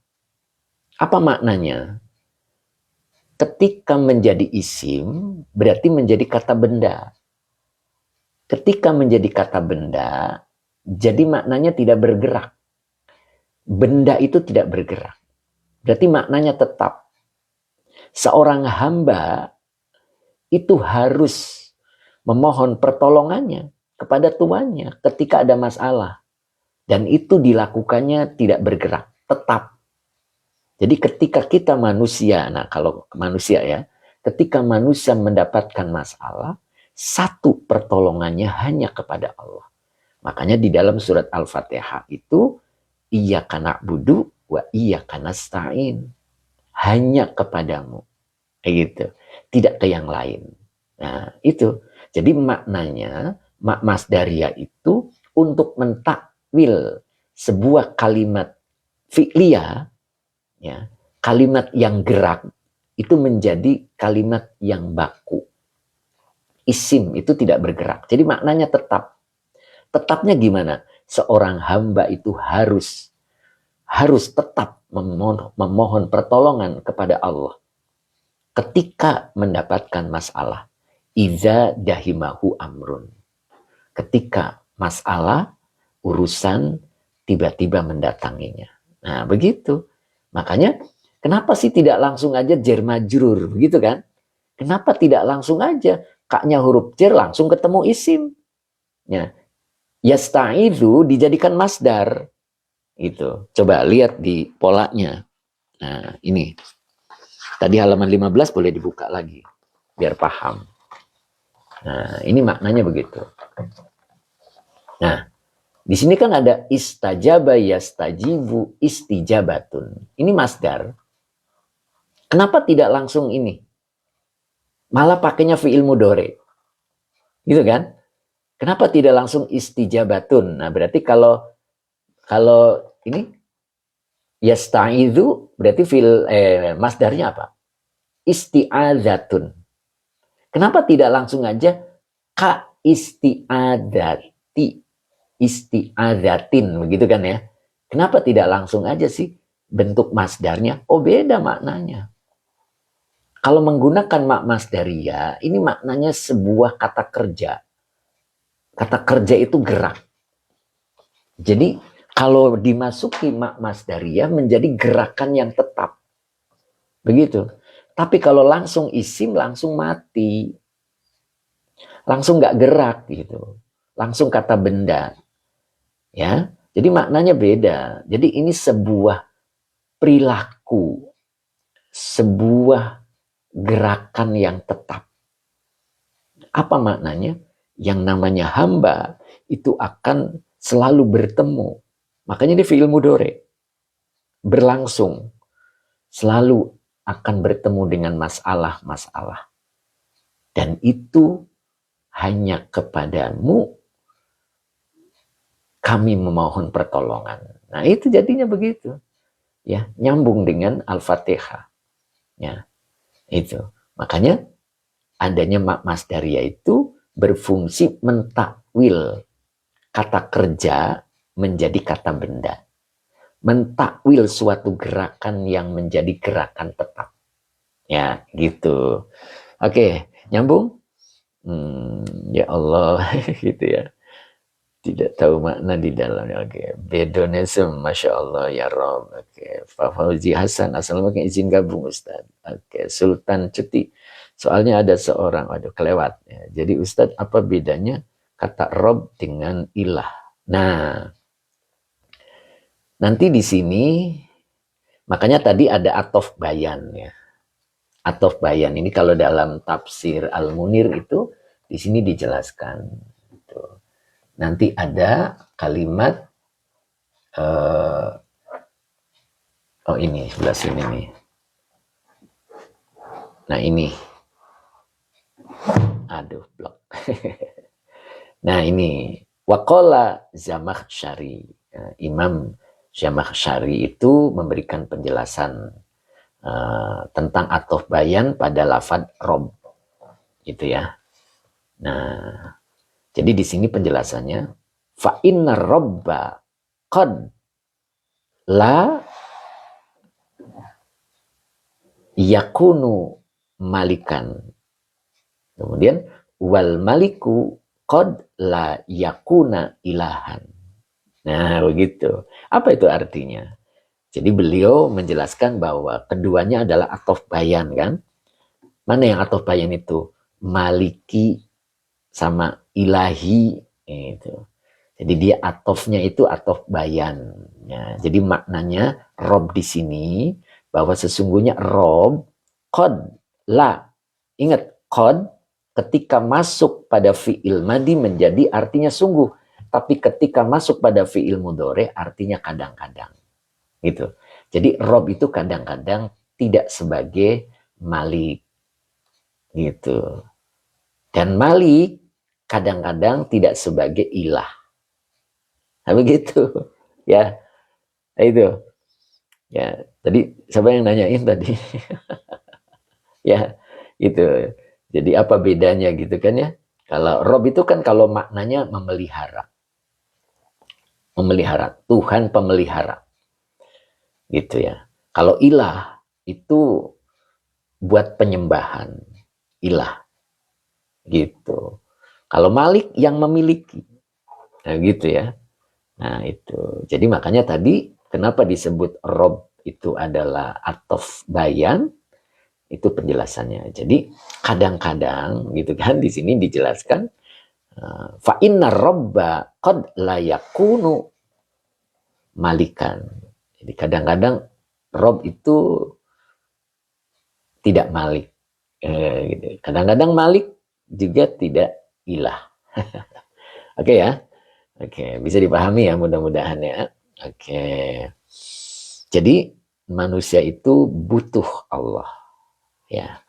Apa maknanya? Ketika menjadi isim berarti menjadi kata benda. Ketika menjadi kata benda jadi maknanya tidak bergerak. Benda itu tidak bergerak. Berarti maknanya tetap. Seorang hamba itu harus memohon pertolongannya kepada tuannya ketika ada masalah. Dan itu dilakukannya tidak bergerak, tetap. Jadi ketika kita manusia, nah kalau manusia ya, ketika manusia mendapatkan masalah, satu pertolongannya hanya kepada Allah. Makanya di dalam surat Al-Fatihah itu, iyyaka na'budu wa iyyaka nasta'in. Hanya kepadamu. Kayak gitu. Tidak ke yang lain. Nah itu. Jadi maknanya, mak masdaria itu untuk mentakwil sebuah kalimat fi'liyah, ya, kalimat yang gerak itu menjadi kalimat yang baku. Isim itu tidak bergerak. Jadi maknanya tetap. Tetapnya gimana? Seorang hamba itu harus tetap memohon pertolongan kepada Allah ketika mendapatkan masalah. Iza dahimahu amrun. Ketika masalah, urusan tiba-tiba mendatanginya. Nah begitu. Makanya kenapa sih tidak langsung aja jar majrur, begitu kan? Kenapa tidak langsung aja kaknya huruf jar langsung ketemu isim? Ya, yasta'idzu dijadikan masdar. Itu. Coba lihat di polanya. Nah, ini. Tadi halaman 15 boleh dibuka lagi biar paham. Nah, ini maknanya begitu. Nah, di sini kan ada istajaba yastajibu istijabatun. Ini masdar. Kenapa tidak langsung ini? Malah pakainya fi'il mudhari. Gitu kan? Kenapa tidak langsung istijabatun? Nah, berarti kalau ini yasta'idzu berarti masdarnya apa? Isti'adzatun. Kenapa tidak langsung aja ka isti'adzati, isti'adzatin, begitu kan ya? Kenapa tidak langsung aja sih bentuk masdarnya? Oh beda maknanya. Kalau menggunakan mak masdaria, ini maknanya sebuah kata kerja. Kata kerja itu gerak. Jadi kalau dimasuki mak masdaria menjadi gerakan yang tetap. Begitu. Tapi kalau langsung isim langsung mati. Langsung nggak gerak gitu. Langsung kata benda. Ya. Jadi maknanya beda. Jadi ini sebuah perilaku, sebuah gerakan yang tetap. Apa maknanya? Yang namanya hamba itu akan selalu bertemu. Makanya di fi'il mudhari berlangsung, selalu akan bertemu dengan masalah-masalah. Dan itu hanya kepadamu kami memohon pertolongan. Nah, itu jadinya begitu. Ya, nyambung dengan Al-Fatihah. Ya, itu. Makanya adanya masdaria itu berfungsi mentakwil kata kerja menjadi kata benda. Mentakwil suatu gerakan yang menjadi gerakan tetap. Ya, gitu. Oke, nyambung? Ya Allah, gitu ya. Tidak tahu makna di dalamnya. Oke, Bedonesem, Masya Allah, ya Rob. Oke, Pak Fauzi Hasan, assalamualaikum, izin gabung Ustaz. Oke, Sultan Cuti. Soalnya ada seorang, waduh kelewat. Ya. Jadi Ustaz, apa bedanya kata Rob dengan ilah? Nah, nanti di sini, makanya tadi ada atof bayan ya. Atof bayan ini kalau dalam tafsir Al-Munir itu, di sini dijelaskan. Nanti ada kalimat oh ini sebelah sini nih. Nah ini, aduh blok. Nah ini waqala Zamakhsyari, Imam Zamakhsyari itu memberikan penjelasan tentang atof bayan pada lafadz rob, gitu ya. Nah, jadi di sini penjelasannya fa inna robba qad la yakunu malikan. Kemudian wal maliku qad la yakuna ilahan. Nah, begitu. Apa itu artinya? Jadi beliau menjelaskan bahwa keduanya adalah atof bayan kan? Mana yang atof bayan itu? Maliki sama ilahi itu. Jadi dia atofnya itu atof bayan. Ya, jadi maknanya rob di sini bahwa sesungguhnya rob qad la, ingat qad ketika masuk pada fi'il madi menjadi artinya sungguh, tapi ketika masuk pada fi'il mudhari artinya kadang-kadang. Gitu. Jadi rob itu kadang-kadang tidak sebagai malik. Gitu. Dan malik kadang-kadang tidak sebagai ilah. Nah, begitu. Ya. Itu. Ya, tadi siapa yang nanyain tadi? Ya, itu. Jadi apa bedanya gitu kan ya? Kalau rob itu kan kalau maknanya memelihara. Memelihara, Tuhan pemelihara. Gitu ya. Kalau ilah itu buat penyembahan. Ilah. Gitu. Kalau malik yang memiliki. Nah, gitu ya. Nah, itu. Jadi makanya tadi kenapa disebut rob itu adalah atof bayan, itu penjelasannya. Jadi kadang-kadang gitu kan di sini dijelaskan fa inna robba qad la yakunu malikan. Jadi kadang-kadang rob itu tidak malik. Gitu. Kadang-kadang malik juga tidak ilah. Oke ya. Oke, bisa dipahami ya mudah-mudahan ya. Oke. Jadi manusia itu butuh Allah. Ya.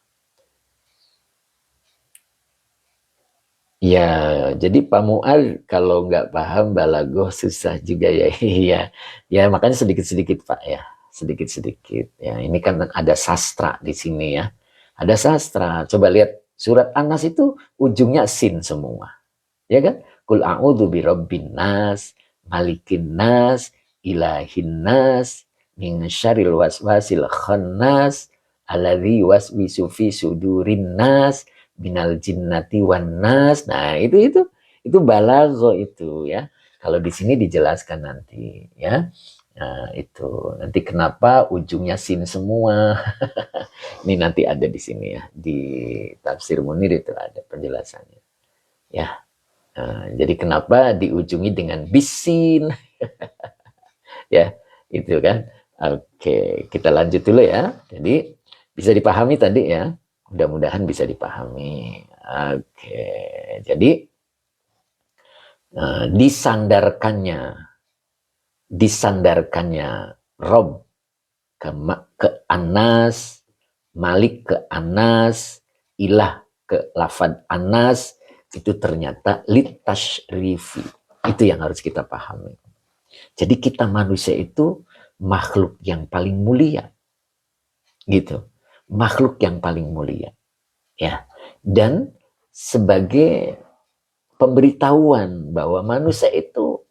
Ya, jadi Pak Mu'ad kalau nggak paham balagoh susah juga ya. Iya. Ya, makanya sedikit-sedikit Pak ya. Sedikit-sedikit. Ya, ini kan ada sastra di sini ya. Ada sastra. Coba lihat surat An-Nas itu ujungnya sin semua. Ya kan? Qul a'udzu birabbin nas, malikin nas, ilahin nas, min syarril waswasil khannas, alladzi waswisu fi sudurin nas, minal jinnati wan nas. Nah, itu balagho itu ya. Kalau di sini dijelaskan nanti ya. Nah, itu nanti kenapa ujungnya sin semua. Ini nanti ada di sini ya, di tafsir Munir itu ada penjelasannya. Ya. Jadi kenapa diujungi dengan bisin? Ya, itu kan. Oke, kita lanjut dulu ya. Jadi bisa dipahami tadi ya. Mudah-mudahan bisa dipahami. Oke, jadi disandarkannya Rob ke Anas, Malik ke Anas, Ilah ke lafad Anas, itu ternyata litashrifi. Itu yang harus kita pahami. Jadi kita manusia itu makhluk yang paling mulia. Gitu. Makhluk yang paling mulia. Ya. Dan sebagai pemberitahuan bahwa manusia itu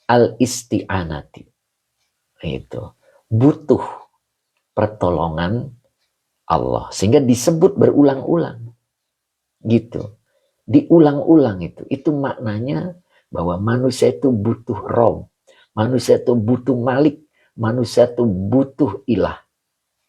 al-isti'anati. Itu butuh pertolongan Allah, sehingga disebut berulang-ulang gitu, diulang-ulang. Itu maknanya bahwa manusia itu butuh Rob, manusia itu butuh Malik, manusia itu butuh Ilah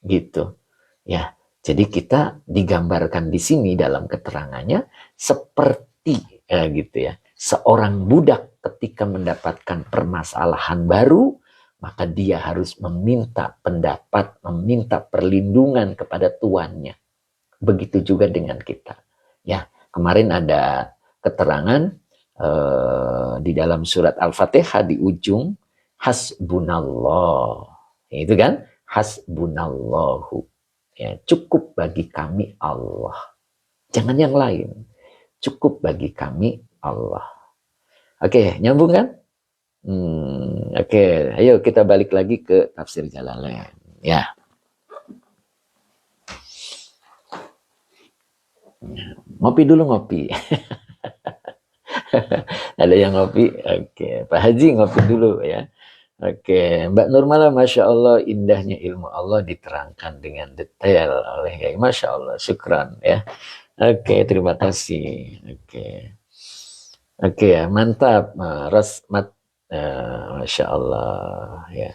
gitu ya. Jadi kita digambarkan di sini dalam keterangannya seperti gitu ya, seorang budak ketika mendapatkan permasalahan baru, maka dia harus meminta pendapat, meminta perlindungan kepada tuannya. Begitu juga dengan kita. Ya, kemarin ada keterangan di dalam surat Al-Fatihah di ujung, hasbunallah. Itu kan, hasbunallahu. Ya, cukup bagi kami Allah. Jangan yang lain. Cukup bagi kami Allah. Oke, nyambung kan? Oke, ayo kita balik lagi ke tafsir Jalalain. Ya. Ngopi dulu, ngopi. Ada yang ngopi? Oke, Pak Haji ngopi dulu ya. Oke, Mbak Nurmala, Masya Allah, indahnya ilmu Allah diterangkan dengan detail oleh Yai. Masya Allah, syukran ya. Oke, terima kasih. Oke ya, mantap. Masya Allah ya.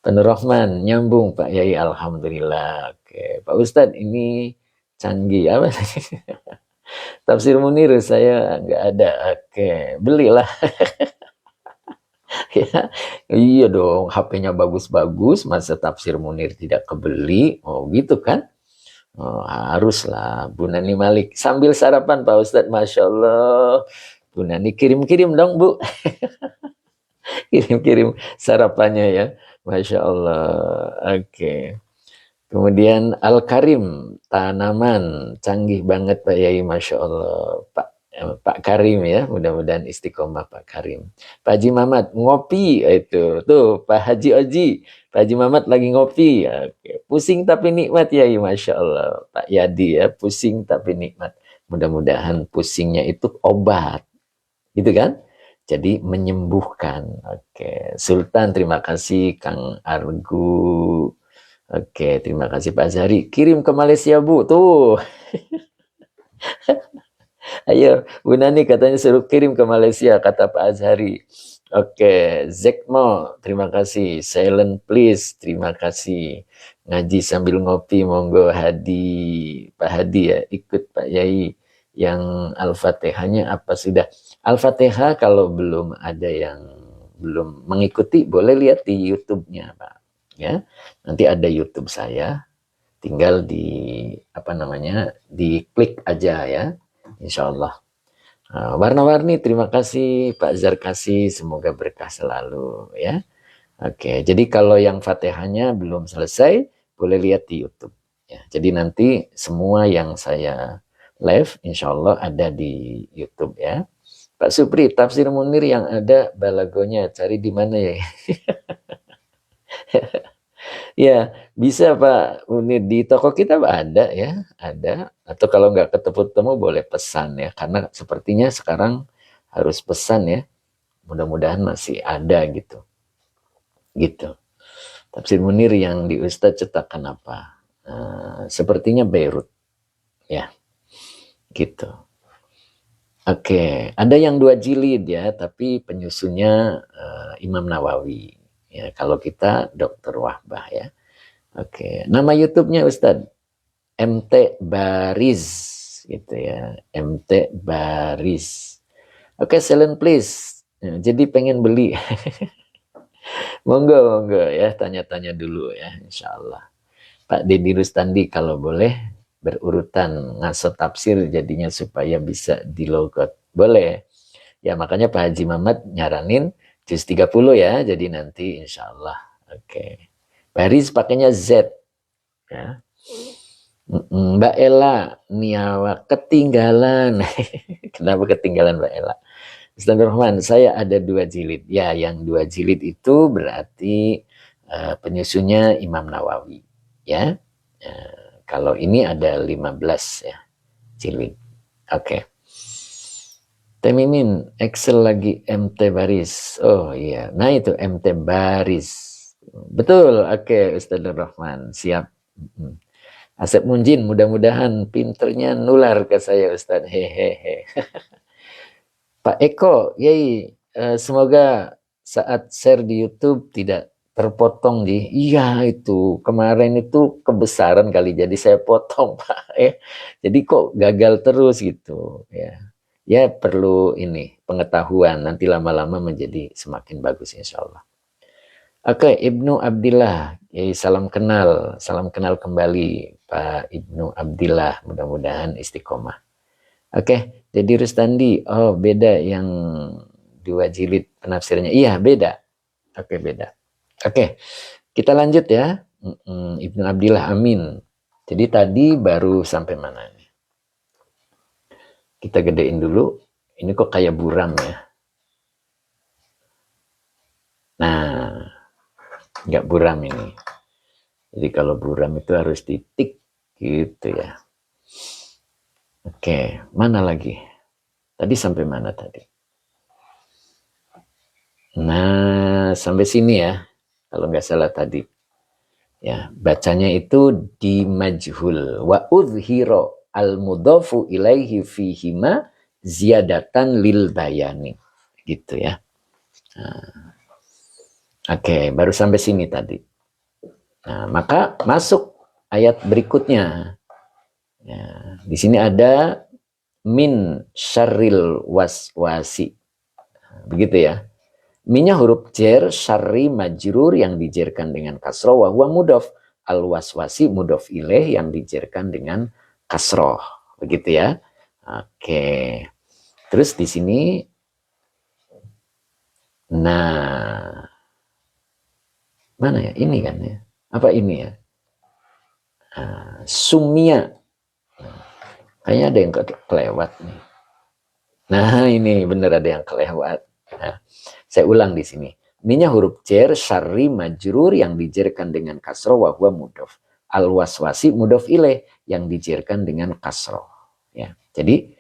Penuh Rahman, nyambung Pak Yai, Alhamdulillah. Oke, Pak Ustadz ini canggih apa? Tafsir Munir saya nggak ada. Oke, belilah. Ya, iya dong, HP-nya bagus-bagus, masa Tafsir Munir tidak kebeli? Oh gitu kan? Oh, haruslah. Bu Nani Malik sambil sarapan Pak Ustadz, Masya Allah. Bu Nani kirim-kirim dong Bu. Kirim-kirim sarapannya ya. Masya Allah. Oke. Kemudian Al-Karim, tanaman, canggih banget Pak Yai, Masya Allah. Pak Karim ya, mudah-mudahan istiqomah Pak Karim. Pak Haji Mamat, ngopi, itu. Tuh, Pak Haji Oji, Pak Haji Mamat lagi ngopi. Oke. Pusing tapi nikmat Yai, Masya Allah. Pak Yadi ya, pusing tapi nikmat. Mudah-mudahan pusingnya itu obat. Gitu kan? Jadi menyembuhkan. Oke. Sultan, terima kasih. Kang Argu. Oke, terima kasih Pak Zari. Kirim ke Malaysia, Bu. Tuh. Ayo, Bu Nani katanya suruh kirim ke Malaysia, kata Pak Azhari. Oke, Zekmo, terima kasih. Silent please, terima kasih. Ngaji sambil ngopi, monggo Hadi. Pak Hadi ya, ikut Pak Yai. Yang Al-Fatihahnya apa sudah? Al-Fatihah kalau belum ada yang belum mengikuti, boleh lihat di YouTube-nya, Pak. Ya, nanti ada YouTube saya, tinggal diklik aja ya, insya Allah. Warna-warni, terima kasih Pak Zarkasi, semoga berkah selalu ya. Oke, jadi kalau yang Fatihahnya belum selesai, boleh lihat di YouTube ya. Jadi nanti semua yang saya live, insya Allah ada di YouTube ya. Pak Supri, Tafsir Munir yang ada balagonya, cari di mana ya? Ya, bisa Pak Munir, di toko kita ada ya, ada. Atau kalau nggak ketemu boleh pesan ya, karena sepertinya sekarang harus pesan ya. Mudah-mudahan masih ada gitu. Gitu. Tafsir Munir yang di Ustadz cetakan apa? Sepertinya Beirut. Ya, gitu. Oke, ada yang 2 jilid ya, tapi penyusunnya Imam Nawawi. Ya, kalau kita Dr. Wahbah ya. Oke, nama YouTube-nya Ustadz MT Baris gitu ya, MT Baris. Oke, silent please. Ya, jadi pengen beli. Monggo ya, tanya-tanya dulu ya, insya Allah. Pak Deddy Rustandi kalau boleh berurutan ngaso tafsir jadinya supaya bisa dilogot. Boleh. Ya makanya Pak Haji Mamat nyaranin juz 30 ya. Jadi nanti insya Allah. Oke. Baris pakainya Z. Ya. Mbak Ella, Niawa ketinggalan. Kenapa ketinggalan Mbak Ella? Bismillahirrahmanirrahim, saya ada 2 jilid. Ya, yang 2 jilid itu berarti penyusunnya Imam Nawawi. Ya, kalau ini ada 15 ya jilid. Oke. Teh Mimin, Excel lagi MT baris. Oh iya, nah itu MT baris. Betul, oke Ustadz Rahman, siap. Asep Munjin, mudah-mudahan pinternya nular ke saya Ustadz. Hehehe. Pak Eko, yai, semoga saat share di YouTube tidak terpotong di. Iya itu kemarin itu kebesaran kali jadi saya potong Pak. Jadi kok gagal terus gitu ya. Ya perlu ini pengetahuan nanti lama-lama menjadi semakin bagus insya Allah. Oke, Ibnu Abdillah, yai, salam kenal kembali Pak Ibnu Abdillah, mudah-mudahan istiqomah. Oke, jadi Rustandi, oh beda yang 2 jilid penafsirnya. Iya, beda. Oke, beda. Oke, kita lanjut ya. Ibnu Abdillah, amin. Jadi tadi baru sampai mana nih? Kita gedein dulu. Ini kok kayak buram ya. Nah, nggak buram ini. Jadi kalau buram itu harus titik gitu ya. Oke, mana lagi? Tadi sampai mana tadi? Nah, sampai sini ya. Kalau nggak salah tadi. Ya, bacanya itu di majhul. Wa udhiro al-mudhafu ilaihi fihima ziyadatan lil bayani. Gitu ya. Nah, oke, baru sampai sini tadi. Nah, maka masuk ayat berikutnya. Ya, di sini ada min syarril waswasi. Begitu ya. Minnya huruf jer, syarri majrur yang dijerkan dengan kasroh, wa huwa mudhof. Al waswasi mudhof ilaih yang dijerkan dengan kasroh. Begitu ya. Oke. Terus di sini, nah, mana ya? Ini kan ya. Apa ini ya? Sumia. Kayaknya ada yang kelewat nih. Nah ini bener ada yang kelewat. Nah, saya ulang di sini. Minnya huruf jer, syarri majrur yang dijerkan dengan kasroh, wa huwa mudhof. Al waswasi mudhof ilaih yang dijerkan dengan kasroh. Ya, jadi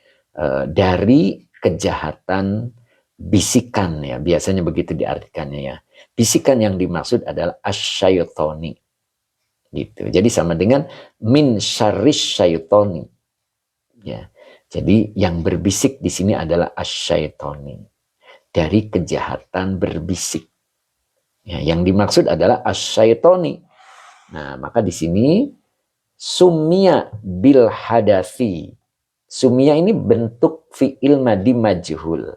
dari kejahatan bisikan ya, biasanya begitu diartikannya ya. Bisikan yang dimaksud adalah asyaitoni. Gitu. Jadi sama dengan min syarris syaitoni. Ya. Jadi yang berbisik di sini adalah asyaitoni. Dari kejahatan berbisik. Ya, yang dimaksud adalah asyaitoni. Nah, maka di sini sumia bil hadafi. Sumia ini bentuk fi'il madi majhul.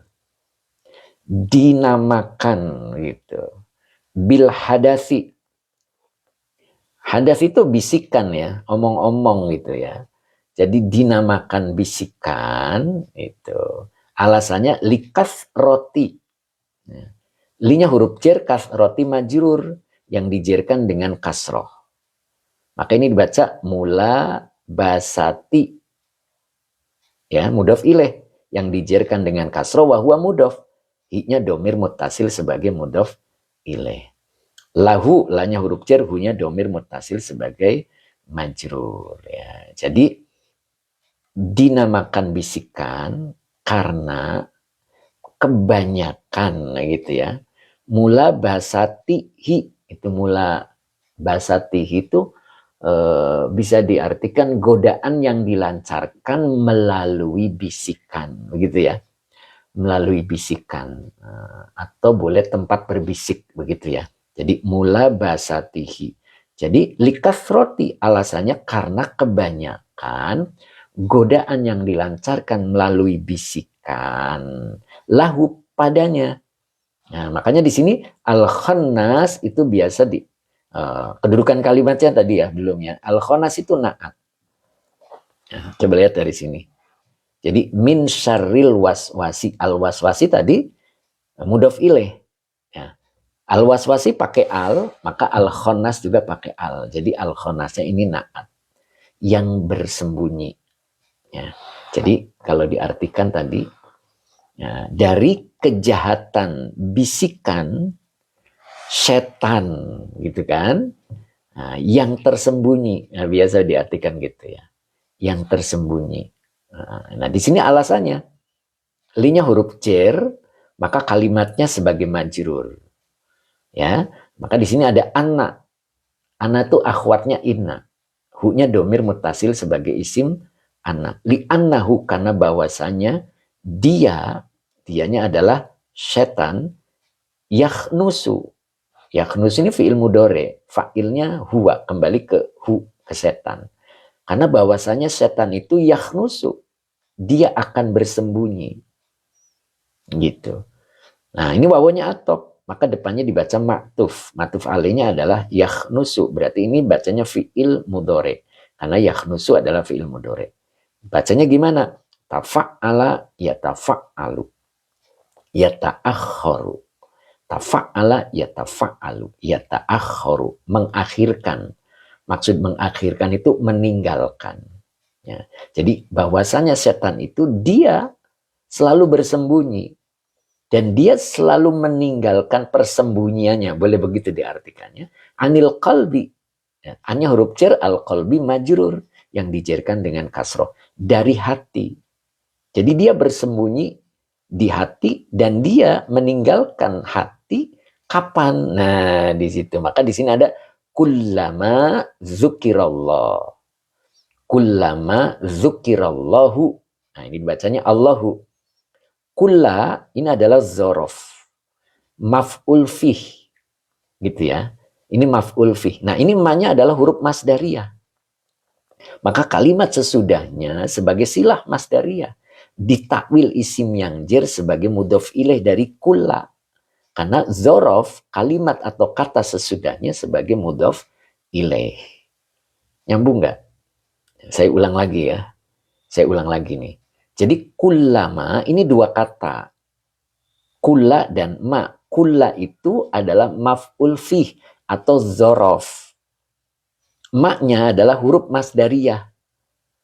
Dinamakan gitu. Bil hadafi. Hadas itu bisikan ya, omong-omong gitu ya. Jadi dinamakan bisikan itu. Alasannya likas roti. Linya huruf jer, kas roti majrur yang dijerkan dengan kasroh. Maka ini dibaca mula basati. Ya, mudhof ilaih yang dijerkan dengan kasroh wa huwa mudhof. Hi-nya domir muttasil sebagai mudhof ilaih. Lahu, lanya huruf jer, hu-nya domir muttasil sebagai majrur. Ya. Jadi dinamakan bisikan karena kebanyakan gitu ya. Mula basatihi, itu mula basatihi itu bisa diartikan godaan yang dilancarkan melalui bisikan, begitu ya. Melalui bisikan atau boleh tempat berbisik, begitu ya. Jadi mula basatihi. Jadi likasroti alasannya karena kebanyakan godaan yang dilancarkan melalui bisikan lahu padanya. Nah, makanya di sini al-khannas itu biasa di kedudukan kalimatnya tadi ya belum ya. Al-khannas itu naat. Nah, coba lihat dari sini. Jadi min syarril waswasi, al waswasi tadi mudhof ilaih. Ya. Al waswasi pakai al, maka al khonas juga pakai al. Jadi al khonasnya ini naat, yang bersembunyi. Ya. Jadi kalau diartikan tadi, ya, dari kejahatan bisikan setan, gitu kan? Nah, yang tersembunyi, nah, biasa diartikan gitu ya, yang tersembunyi. Nah, di sini alasannya, li-nya huruf jar, maka kalimatnya sebagai majrur. Ya, maka di sini ada anna. Anna itu akhwatnya inna. Hu-nya domir mutasil sebagai isim anna. Li annahu, karena bahwasanya dianya adalah setan, yakhnusu. Yakhnusu ini fi'il mudore, fa'ilnya huwa, kembali ke hu, ke setan. Karena bahwasanya setan itu yakhnusu, dia akan bersembunyi. Gitu. Nah, ini wawunya atop, maka depannya dibaca maktuf. Maktuf alainya adalah yakhnusu. Berarti ini bacanya fi'il mudore. Karena yakhnusu adalah fi'il mudore. Bacanya gimana? Tafa'ala yatafa'alu. Yata'akharu. Tafa'ala yatafa'alu. Yata'akharu. Mengakhirkan. Maksud mengakhirkan itu meninggalkan. Ya. Jadi bahwasanya setan itu dia selalu bersembunyi. Dan dia selalu meninggalkan persembunyiannya. Boleh begitu diartikannya. Anil qalbi. Ya, annya huruf jar, al qalbi majrur. Yang dijarkan dengan kasroh. Dari hati. Jadi dia bersembunyi di hati. Dan dia meninggalkan hati kapan? Nah, di situ. Maka di sini ada kullama zukirallah. Kullama zukirallahu. Nah, ini bacanya Allahu. Kulla ini adalah zorof, maf'ul fih, gitu ya. Ini maf'ul fih. Nah, ini ma-nya adalah huruf masdariyah. Maka kalimat sesudahnya sebagai silah masdariyah. Ditakwil isim yang jar sebagai mudhof ilaih dari kulla. Karena zorof, kalimat atau kata sesudahnya sebagai mudhof ilaih. Nyambung nggak? Saya ulang lagi ya. Saya ulang lagi nih. Jadi kullama ini dua kata. Kulla dan ma. Kulla itu adalah maf'ul fih atau zorof. Ma-nya adalah huruf masdariyah.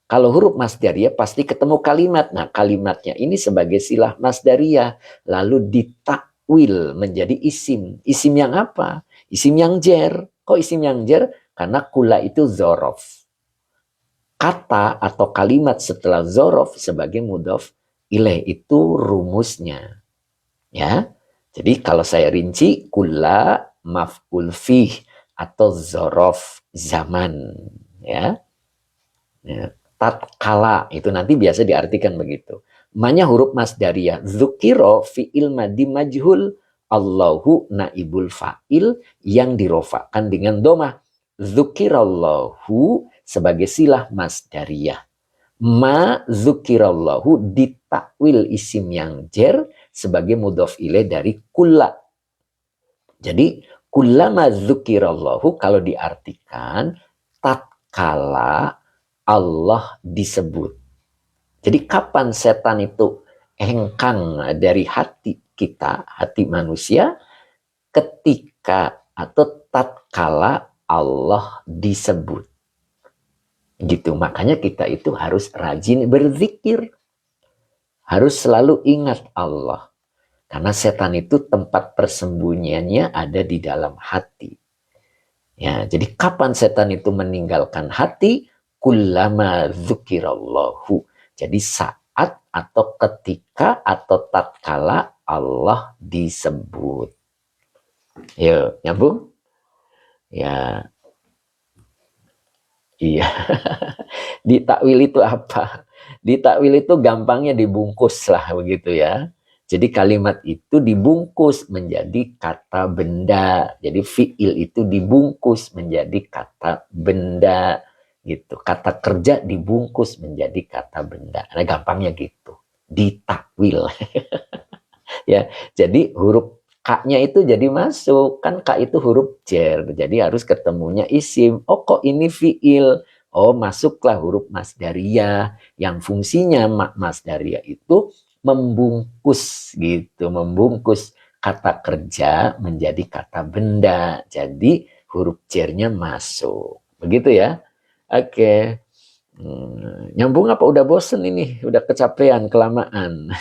Kalau huruf masdariyah pasti ketemu kalimat. Nah, kalimatnya ini sebagai silah masdariyah. Lalu ditakwil menjadi isim. Isim yang apa? Isim yang jar. Kok isim yang jar? Karena kulla itu zorof. Kata atau kalimat setelah zorof sebagai mudhof ilaih, itu rumusnya. Ya. Jadi kalau saya rinci, kulla maf'ul fih atau zorof zaman. Ya. Ya. Tatkala itu nanti biasa diartikan begitu. Ma-nya huruf masdariyah. Dzukiro fi'il madi majhul. Allahu naibul fa'il yang dirofakan dengan domah. Dzukirallahu sebagai silah masdariyah. Ma dzukirallahu ditakwil isim yang jar sebagai mudhof ilaih dari kulla. Jadi kullama dzukirallahu kalau diartikan tatkala Allah disebut. Jadi kapan setan itu hengkang dari hati kita, hati manusia, ketika atau tatkala Allah disebut. Gitu. Makanya kita itu harus rajin berzikir. Harus selalu ingat Allah. Karena setan itu tempat persembunyiannya ada di dalam hati. Ya, jadi kapan setan itu meninggalkan hati? Kullama dzukirallahu. Jadi saat atau ketika atau tatkala Allah disebut. Yuk, nyambung? Ya. Iya. Di takwil itu apa? Di takwil itu gampangnya dibungkus lah begitu ya. Jadi kalimat itu dibungkus menjadi kata benda. Jadi fi'il itu dibungkus menjadi kata benda gitu. Kata kerja dibungkus menjadi kata benda. Nah, gampangnya gitu. Ditakwil. Ya. Jadi huruf K-nya itu jadi masuk. Kan K itu huruf jar. Jadi harus ketemunya isim. Oh, kok ini fi'il? Oh, masuklah huruf masdariyah yang fungsinya masdariyah itu membungkus gitu, membungkus kata kerja menjadi kata benda. Jadi huruf jernya masuk. Begitu ya? Oke. Nyambung apa udah bosen ini? Udah kecapean, kelamaan.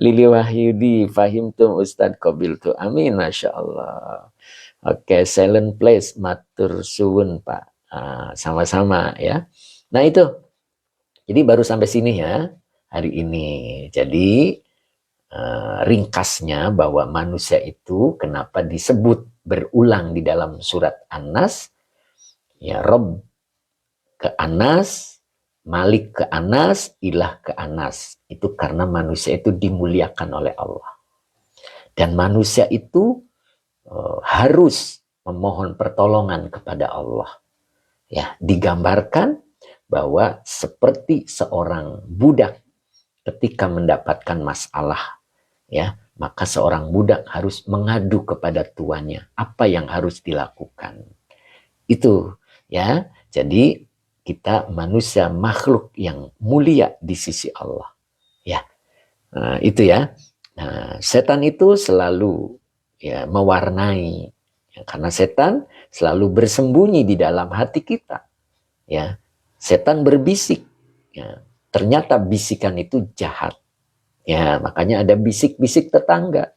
Lili Wahyudi, fahim tuh Ustadz Qabil tuh. Amin, Masya Allah. Oke, silent place, matur suwun Pak. Sama-sama ya. Nah itu, jadi baru sampai sini ya hari ini. Jadi ringkasnya bahwa manusia itu kenapa disebut berulang di dalam surat An-Nas, ya Rob ke Anas, Malik ke Anas, Ilah ke Anas. Itu karena manusia itu dimuliakan oleh Allah. Dan manusia itu harus memohon pertolongan kepada Allah. Ya, digambarkan bahwa seperti seorang budak ketika mendapatkan masalah, ya, maka seorang budak harus mengadu kepada tuannya apa yang harus dilakukan. Itu ya. Jadi kita manusia makhluk yang mulia di sisi Allah. Ya, itu ya. Nah, setan itu selalu ya mewarnai, ya, karena setan selalu bersembunyi di dalam hati kita. Ya, setan berbisik. Ya, ternyata bisikan itu jahat. Ya, makanya ada bisik-bisik tetangga.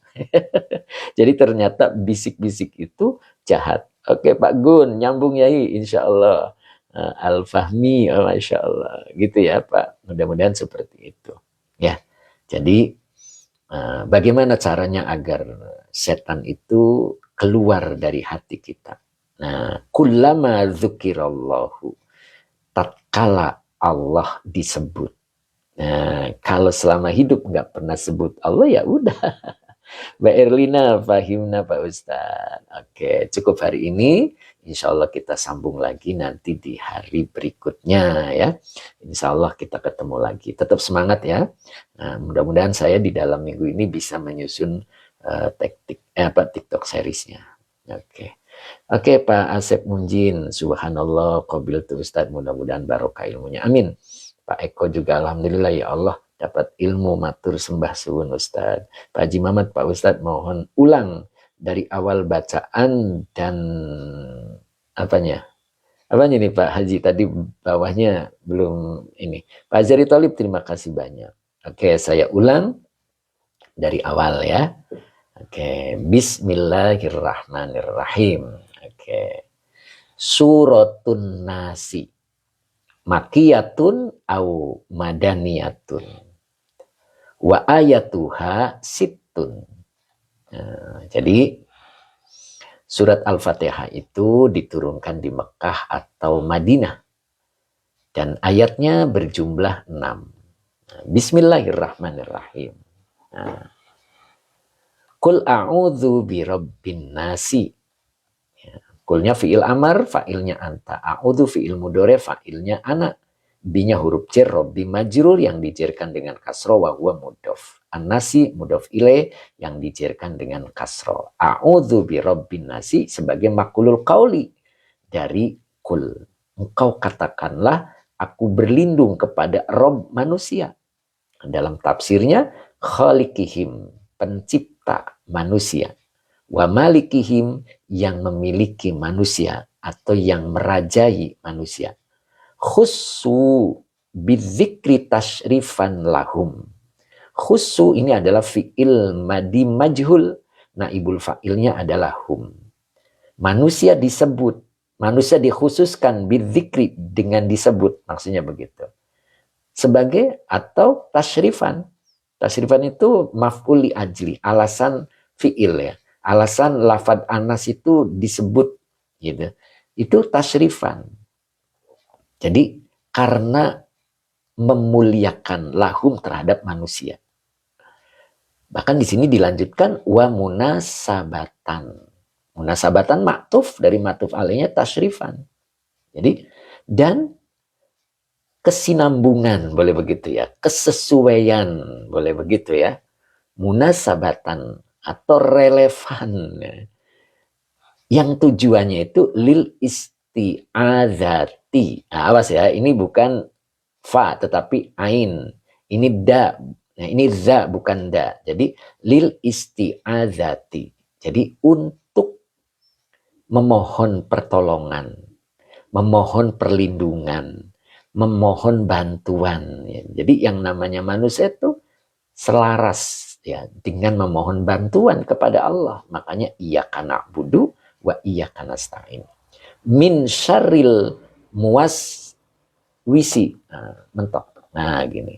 Jadi ternyata bisik-bisik itu jahat. Oke Pak Gun, nyambung Yai, insya Allah. Al-Fahmi, oh, Masya Allah. Gitu ya Pak, mudah-mudahan seperti itu. Ya, jadi bagaimana caranya agar setan itu keluar dari hati kita. Nah, kullama dzukirallahu, tatkala Allah disebut. Nah, kalau selama hidup nggak pernah sebut Allah, ya udah. Mbak Erlina, fahimna Pak Ustadz. Oke, cukup hari ini. Insya Allah kita sambung lagi nanti di hari berikutnya ya. Insya Allah kita ketemu lagi. Tetap semangat ya. Nah, mudah-mudahan saya di dalam minggu ini bisa menyusun TikTok seriesnya. Oke. Oke Pak Asep Munjin, subhanallah, qabil tu Ustadz, mudah-mudahan barokah ilmunya. Amin. Pak Eko juga alhamdulillah ya Allah dapat ilmu, matur sembah suwun Ustadz. Pak Haji Mamat, Pak Ustadz mohon ulang dari awal bacaan dan apanya? Apanya nih Pak Haji, tadi bawahnya belum ini. Pak Azari Tolib, terima kasih banyak. Oke, saya ulang dari awal ya. Oke, bismillahirrahmanirrahim. Oke. Suratun Nasi. Makiyatun au madaniyatun. Wa ayatuha sittun. Nah, jadi surat Al-Fatihah itu diturunkan di Mekah atau Madinah. Dan ayatnya berjumlah 6. Nah, bismillahirrahmanirrahim. Nah, Qul a'udzu birabbin nasi. Kulnya fi'il amar, fa'ilnya anta. A'udzu fi'il mudhari, fa'ilnya ana. Binya huruf jar, robbi majrur yang dijerkan dengan kasro, wa huwa mudhof. An-nasi mudhof ilaih yang dijerkan dengan kasro. A'udzu bi rabbin nasi sebagai makulul qauli dari kul. Engkau katakanlah aku berlindung kepada Rob manusia. Dalam tafsirnya khaliqihim, pencipta manusia. Wa malikihim, yang memiliki manusia atau yang merajai manusia. Khussu bidzikri tashrifan lahum. Khussu ini adalah fi'il madi majhul. Naibul fa'ilnya adalah hum. Manusia disebut, manusia dikhususkan bidzikri, dengan disebut, maksudnya begitu. Sebagai atau tashrifan. Tashrifan itu maf'ul li ajli, alasan fi'il ya. Alasan lafad anas itu disebut gitu. Itu tashrifan. Jadi karena memuliakan lahum terhadap manusia. Bahkan di sini dilanjutkan wa munasabatan. Munasabatan maktuf, dari maktuf alaihnya tashrifan. Jadi dan kesinambungan, boleh begitu ya. Kesesuaian, boleh begitu ya. Munasabatan atau relevan. Yang tujuannya itu lil isti'adzat, ti. Nah, awas ya, ini bukan fa tetapi ain. Ini da. Nah, ini za bukan da. Jadi lil isti'adzati. Jadi untuk memohon pertolongan, memohon perlindungan, memohon bantuan. Ya. Jadi yang namanya manusia itu selaras ya dengan memohon bantuan kepada Allah. Makanya iyyaka na'budu wa iyyaka nasta'in. Min syarril muwas wisi. Nah, mentok. Nah, gini.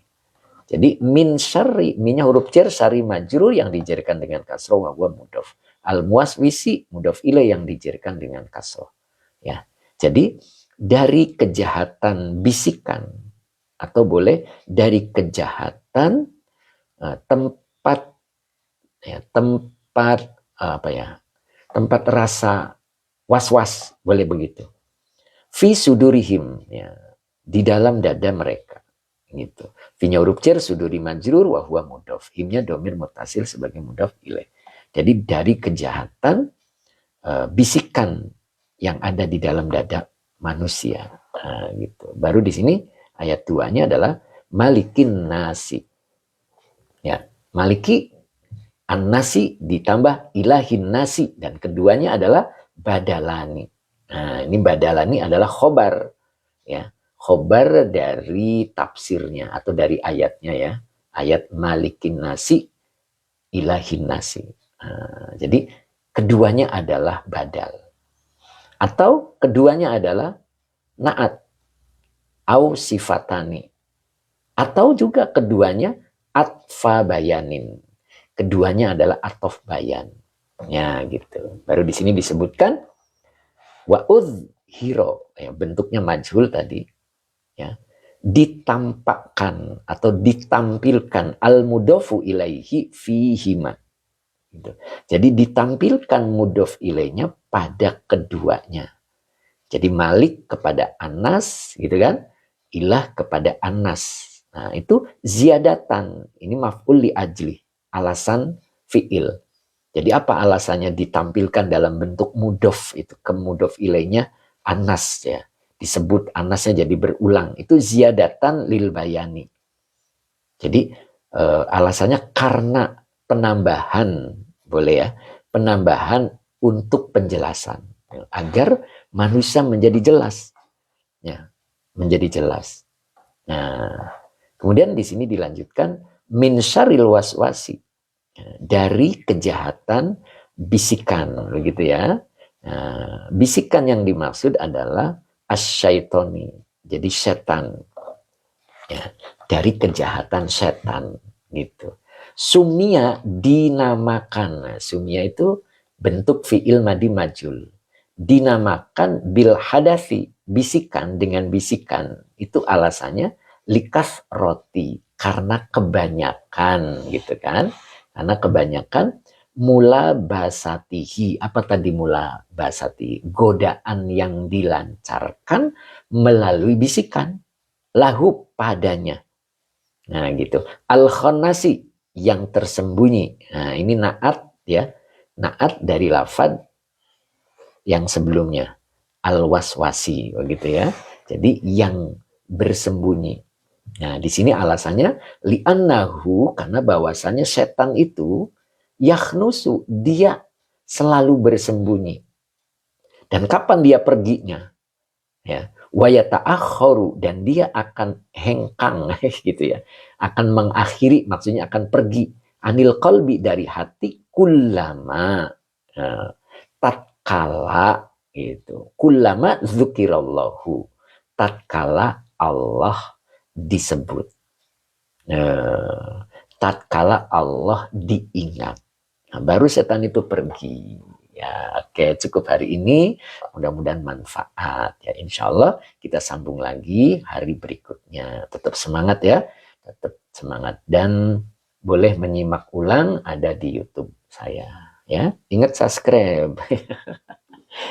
Jadi min syarri, minnya huruf jar, syari majrur yang dijarkan dengan kasroh wa huwa mudhof. Al muwaswisi mudhof ilaih yang dijarkan dengan kasroh. Ya. Jadi dari kejahatan bisikan atau boleh dari kejahatan tempat ya, tempat apa ya? Tempat rasa was-was, boleh begitu. Fi sudurihim ya, di dalam dada mereka. Gitu. Finya huruf jar suduri majrur wa huwa mudhof. Himnya domir mutasil sebagai mudhof ilaih. Jadi dari kejahatan bisikan yang ada di dalam dada manusia. Nah, gitu. Baru di sini ayat 2-nya adalah malikin nasi. Ya, maliki an-nasi ditambah ilahin nasi dan keduanya adalah badalani. Nah, ini badalani adalah khobar ya. Khobar dari tafsirnya atau dari ayatnya ya. Ayat malikin nasi, ilahin nasi. Nah, jadi keduanya adalah badal. Atau keduanya adalah naat. Au sifatani. Atau juga keduanya atfa bayanin. Keduanya adalah atof bayan. Ya gitu. Baru di sini disebutkan wa udhiro. Ya, bentuknya majhul tadi. Ya, ditampakkan atau ditampilkan al-mudhofu ilaihi fihima. Gitu. Jadi ditampilkan mudhof ilaihnya pada keduanya. Jadi Malik kepada Anas, gitu kan? Ilah kepada Anas. Nah, itu ziyadatan. Ini maf'ul li ajli, alasan fi'il. Jadi apa alasannya ditampilkan dalam bentuk mudhof itu? Ke mudhof ilaihnya Anas ya. Disebut Anasnya jadi berulang. Itu ziyadatan lil bayani. Jadi alasannya karena penambahan, boleh ya, penambahan untuk penjelasan agar manusia menjadi jelas, ya, menjadi jelas. Nah, kemudian di sini dilanjutkan min syarril waswasi, dari kejahatan bisikan, begitu ya. Nah, bisikan yang dimaksud adalah asyaitoni, jadi setan, ya, dari kejahatan setan, gitu. Sumia dinamakan. Nah, sumia itu bentuk fi'il madi majul. Dinamakan bil hadasi, bisikan dengan bisikan. Itu alasannya likas roti, karena kebanyakan, gitu kan. Karena kebanyakan mula basatihi. Apa tadi mula basati? Godaan yang dilancarkan melalui bisikan. Lahu padanya. Nah gitu. Al-khonnasi yang tersembunyi. Nah ini naat ya. Naat dari lafad yang sebelumnya. Al-waswasi begitu ya. Jadi yang bersembunyi. Nah di sini alasannya li'annahu, karena bahwasannya setan itu yakhnusu, dia selalu bersembunyi. Dan kapan dia perginya? Ya, wa yata'akhkharu, dan dia akan hengkang gitu ya. Akan mengakhiri, maksudnya akan pergi anil qalbi, dari hati, kullama tatkala gitu. Kullama dzukirallahu, tatkala Allah disebut. Tatkala Allah diingat. Nah, baru setan itu pergi. Ya, oke, cukup hari ini. Mudah-mudahan manfaat. Ya, insya Allah kita sambung lagi hari berikutnya. Tetap semangat ya. Tetap semangat. Dan boleh menyimak ulang, ada di YouTube saya. Ya, ingat subscribe.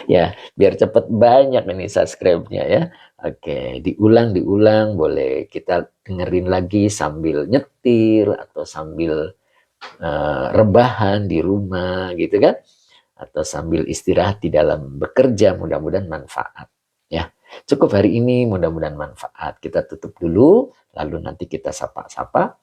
Ya, biar cepat banyak ini subscribe-nya ya. Oke, diulang, boleh kita dengerin lagi sambil nyetir atau sambil rebahan di rumah gitu kan, atau sambil istirahat di dalam bekerja. Mudah-mudahan manfaat ya. Cukup hari ini, mudah-mudahan manfaat. Kita tutup dulu, lalu nanti kita sapa-sapa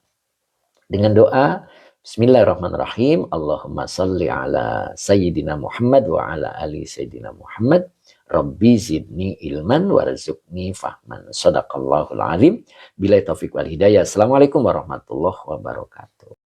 dengan doa. Bismillahirrahmanirrahim. Allahumma salli ala Sayyidina Muhammad wa ala ali Sayyidina Muhammad. Rabbi zidni ilman warzuqni fahman. Sadaqallahul alim. Bilai taufiq wal hidayah. Assalamualaikum warahmatullahi wabarakatuh.